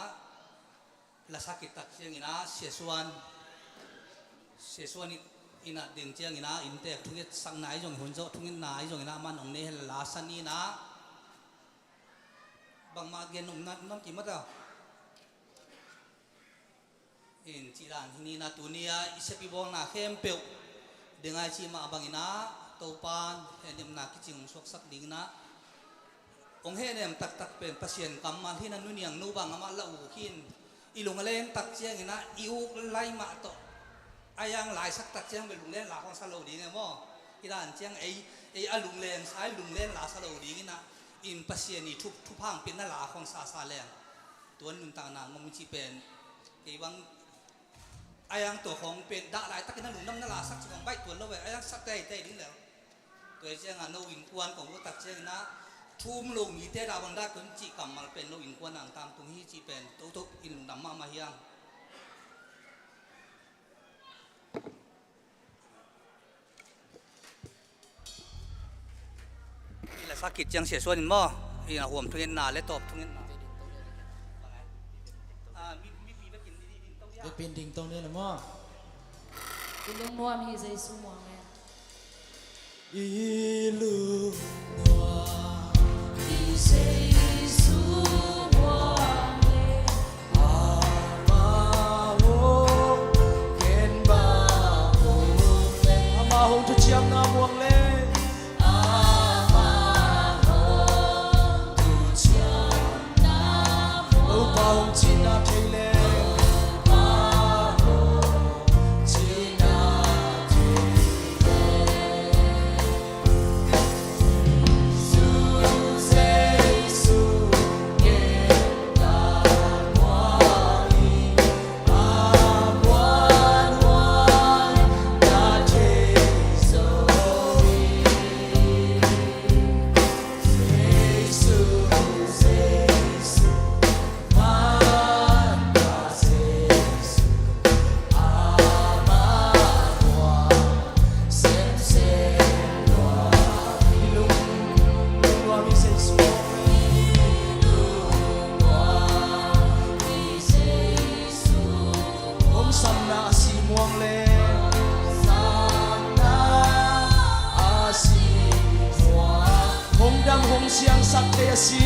ละสักกิตักเชียงอินะเสียส่วนอินะดึงเชียงอินะอินเตะทุกอย่างสักไหนจงหุ่นเจ้าทุกอย่างไหนจงอินะมันองเนลาสันนีนะบางมาเกนน้องกี่มัดอ่ะอินจีรันที่นี่นะตัวนี้อิสปิบองนะเข้มเปียวดึงไอชีมาบางอินะตัวปานเห็นยมนาคิจิงสวกสักดิ่งนะองเฮเนี่ยตักเป็นประเสียนกรรมมาที่นั่นนู่นอย่างนู่บางมาละอูขินอีหลงเล่นตักเชียงนะอิวไล่มาต่อไอยังหลายสักตักเชียงเป็นหลงเล่นหลาของซาโลดีไงบ่ที่ด้านเชียงไอหลงเล่นซ้ายหลงเล่นหลาซาโลดีนี่นะอินประเสียนนี่ทุกพังเป็นนั่นหลาของซาแรงตัวนุ่นต่างนางมันจีเป็นไอวังไอยังตัวของเป็นด่าหลายตักนั่นหลุมน้ำนั่นหลาสักของใบตัวแล้วเว้ยไอยังสักเต้ดิ้งแล้วตัวเชียงอ่ะโนวินควนของผู้ตักเชียงนะทุ่มลงมีเทดาบังดาคนจีกรรมมาเป็นโนวินควนอ่างตามตรงนี้จีเป็นทุกอินดำมาเฮียงนี่แหละสักกิจยังเสียส่วนมั่อีน่ะห่วมทุ่งเงินนาและตบทุ่งเงินนามีไปกินดีๆต้อง ไปเป็นดิ่งตรงนี้นะมั้ง คุณลุงนวมฮีใจสูงเลย อีลูกนัว ฮีใจสูงเลย อามาโฮเกนบาโฮอามาโฮทุกเชียงงามวงเล่อามาโฮตุเชียงนาโม โอ้บาโฮจีน่าเทเล มาโฮจีนาเทสูเซสูเกตาวาลีอาวานวานนาเทโซวีเซซูเซซูมานาเซซูอามานัวเซมเซนัว ลุงนัวมีเส้นสวง ผมสำนาสีม่วงเล่ผมดำผมเสียงสักเตสี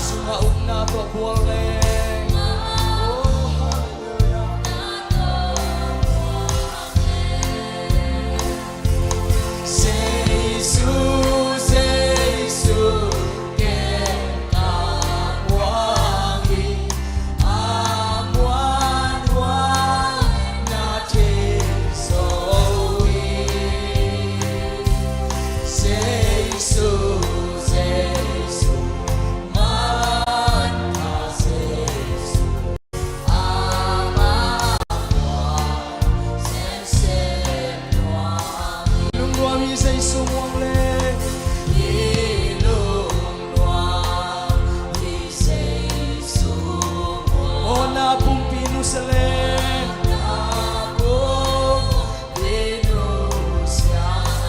สุมาอุกนาตัวบัวเล่เซซูเซซูเกตาวางีอามวานวานนาเทโซวีเซซูเซซูมันทาเซซูอามานัวเซมเซนัวลุงนัวมีเส้นสวงเล่โอนาปุมปีนุสเล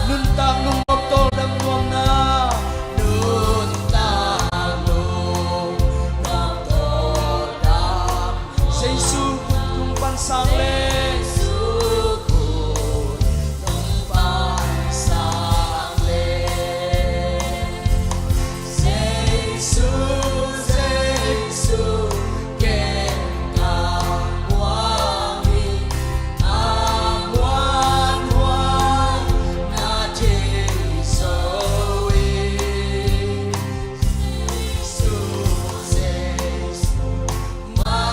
นุนตากนุมบโตดังนวมนาเซซูตุงปันสังเลซูเซซูเกตาวางีอามวานวานนาเทโซวีซูเซซูมั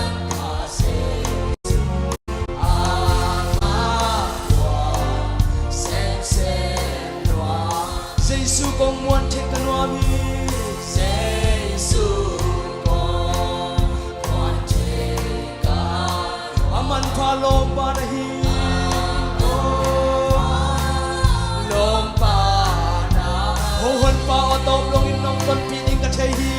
นทาเซซูอามานัวเซมเซนัวเซซูกงมวนเทกันวามีเซซูกงมวนเทกันอามันพาลมปานะฮีลมปานะโหหันปาอตบลงอินนองต้นปีนิงกะเทฮี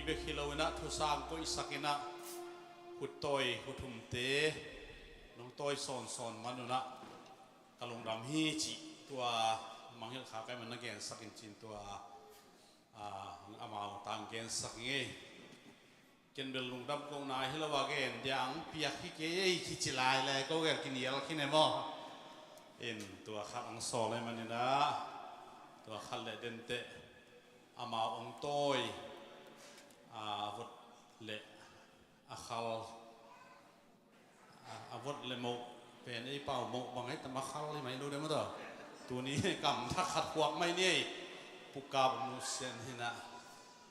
เบคิโลนะทุสางก็อิสักินะหุดตอยหุดทุมเตน้องตอยสอนมันนะกะลงดำฮีจิตัวมังเฮลขาไกมันนักเกนสักินจินตัวอามาต่างเกนสักเงี้ยเกนเบลลงดำกงนายฮิลวาเกนเดียงเปียกขี้เกยขี้จิลายเลยก็แกกินเยอะขี้เนมอตัวขัดอังสอเลยมันนี่นะตัวขัดเลเดนเตอามาองโตยวุฒเลอาขัลวุฒเลโมเป็นไอ้เป่าโมบางไอ้แต่มาขัลเลยไหมรู้ได้มั้ยตัวนี้กำถ้าขัดขวางไม่เนี่ยปุกกาบนุเซนหินะ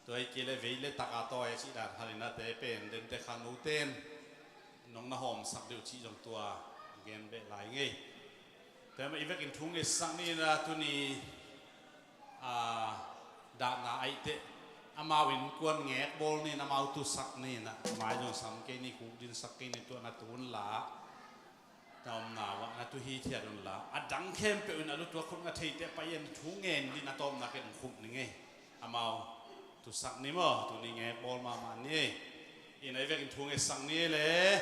ตัวไอ้เกลเวลตากาตัวไอ้สิดาฮารินะเตเป็นเดนเตขานูเตนน้องน้าหอมสักเดียวชี้จงตัวเกนเบลไหลไงแต่มาอีกกินทุ่งไอ้สักนี่นะตัวนี้ดานาไอเตอามาวินกวนแงะบอลนี่นามาอุตุสักนี่นะหมายถึงสังเกนี่กูดินสักนี่ตัวนัตุนละดาวนาวะนัตุฮีเทียดุนละอัดดังเข้มเปอุนอลุตัวคนกระเทยเตไปยันทุ่งเงินดินาตอมนักเก็นขุมนี่ไงอามาตุสักนี่มั้งตัวนี้แงะบอลมามันนี่อินไอเวกินทุ่งไอ้สักนี่เลย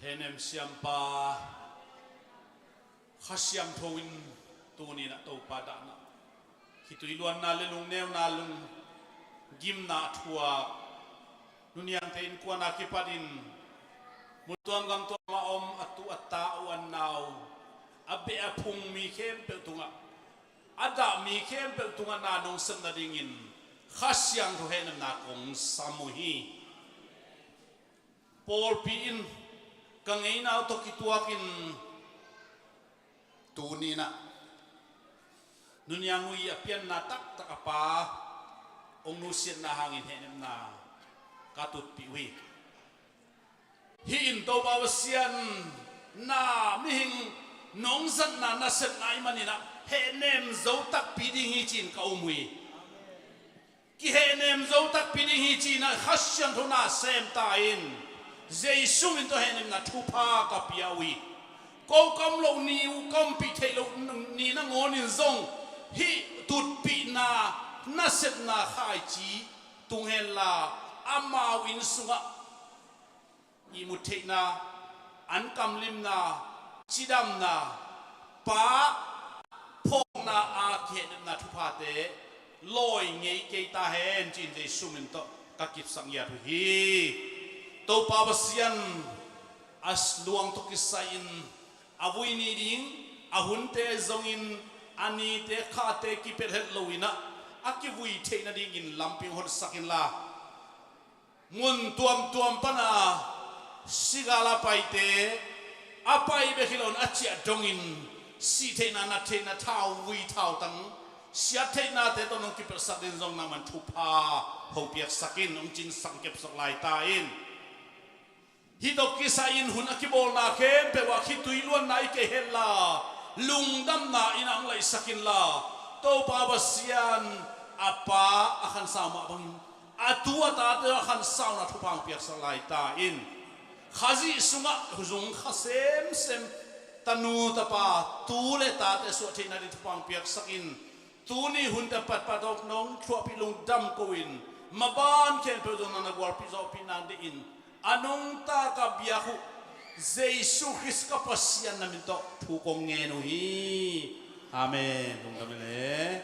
เฮนเอ็มเซียมปาข้าเซียมทวินตัวนี้นะตัวปาดานะคิดตัวล้วนนาเลลุงเนวนาลุงกิมนาทัวนุนยังเทินกวนอาคิปัดินมุตัวงกังตัวมาอมอัตุอัตตาอวันนาวอับเบอพุงมีเข้มเปิลตุงะอัดดามีเข้มเปิลตุงะนานงสันนาดิงินข้าเซียมทุเฮนนาคงสามุฮีปอลปีอินกังไงน่าตกิตัวกินตูนี่นะนุนยังวิอภิญนาตักตะปาองนุสินนาหางอินเฮนนากาตุตปิวิฮินโตบาวเซียนนามิหิงนงสันนานาเซนนายมันนี่นะเฮเนมโจตักปีดิฮิจินเขามุยกิเฮเนมโจตักปีดิฮิจินนะขัดยันทุนาเซมตาอินเจสุมินตัวเฮนนะทุพากับยาวีก็กำโลนิวกำปิเทโลนี่นะงอนินซงฮิตุดปีนานาเซตนาขายจีตุงเฮลาอามาวินสุงะอิมุเทนาอันกำลิมนาชิดำนาป้าพงนาอาเขนนาทุพาเตลอยเงยเกตาเฮนจินเจสุมินตัวกักิบสังยาทุฮีตัวปาบเซียน as luang to kisain avui ni ding ahun te zongin ani te kha te ki perhet loina akivui the na ding in lamping hon sakin la mun tuam pana sigala paite apai bekhilon achia dongin si the na thau vui thau tang sia the na te to nong ki persak din zong na man thupa hopiak sakin ong chin sangkep sok lai ta in hidok kisain hun akibol na khem pe wa khitui luan nai ke hella lungdam na inang lai sakin la to pa basian apa akan sama bang atua ta te akan sauna thupang piak salai ta in khazi sunga huzung khasem tanu tapa tule ta te so thina di thupang piak sakin tuni hun ta pat patok nong thua pi lungdam koin maban ken pe dona na gwar pi zo pinan de in anong ta ka biyahu Jesus Christ ka pasian namin to thukong ngeno hi amen lungdam le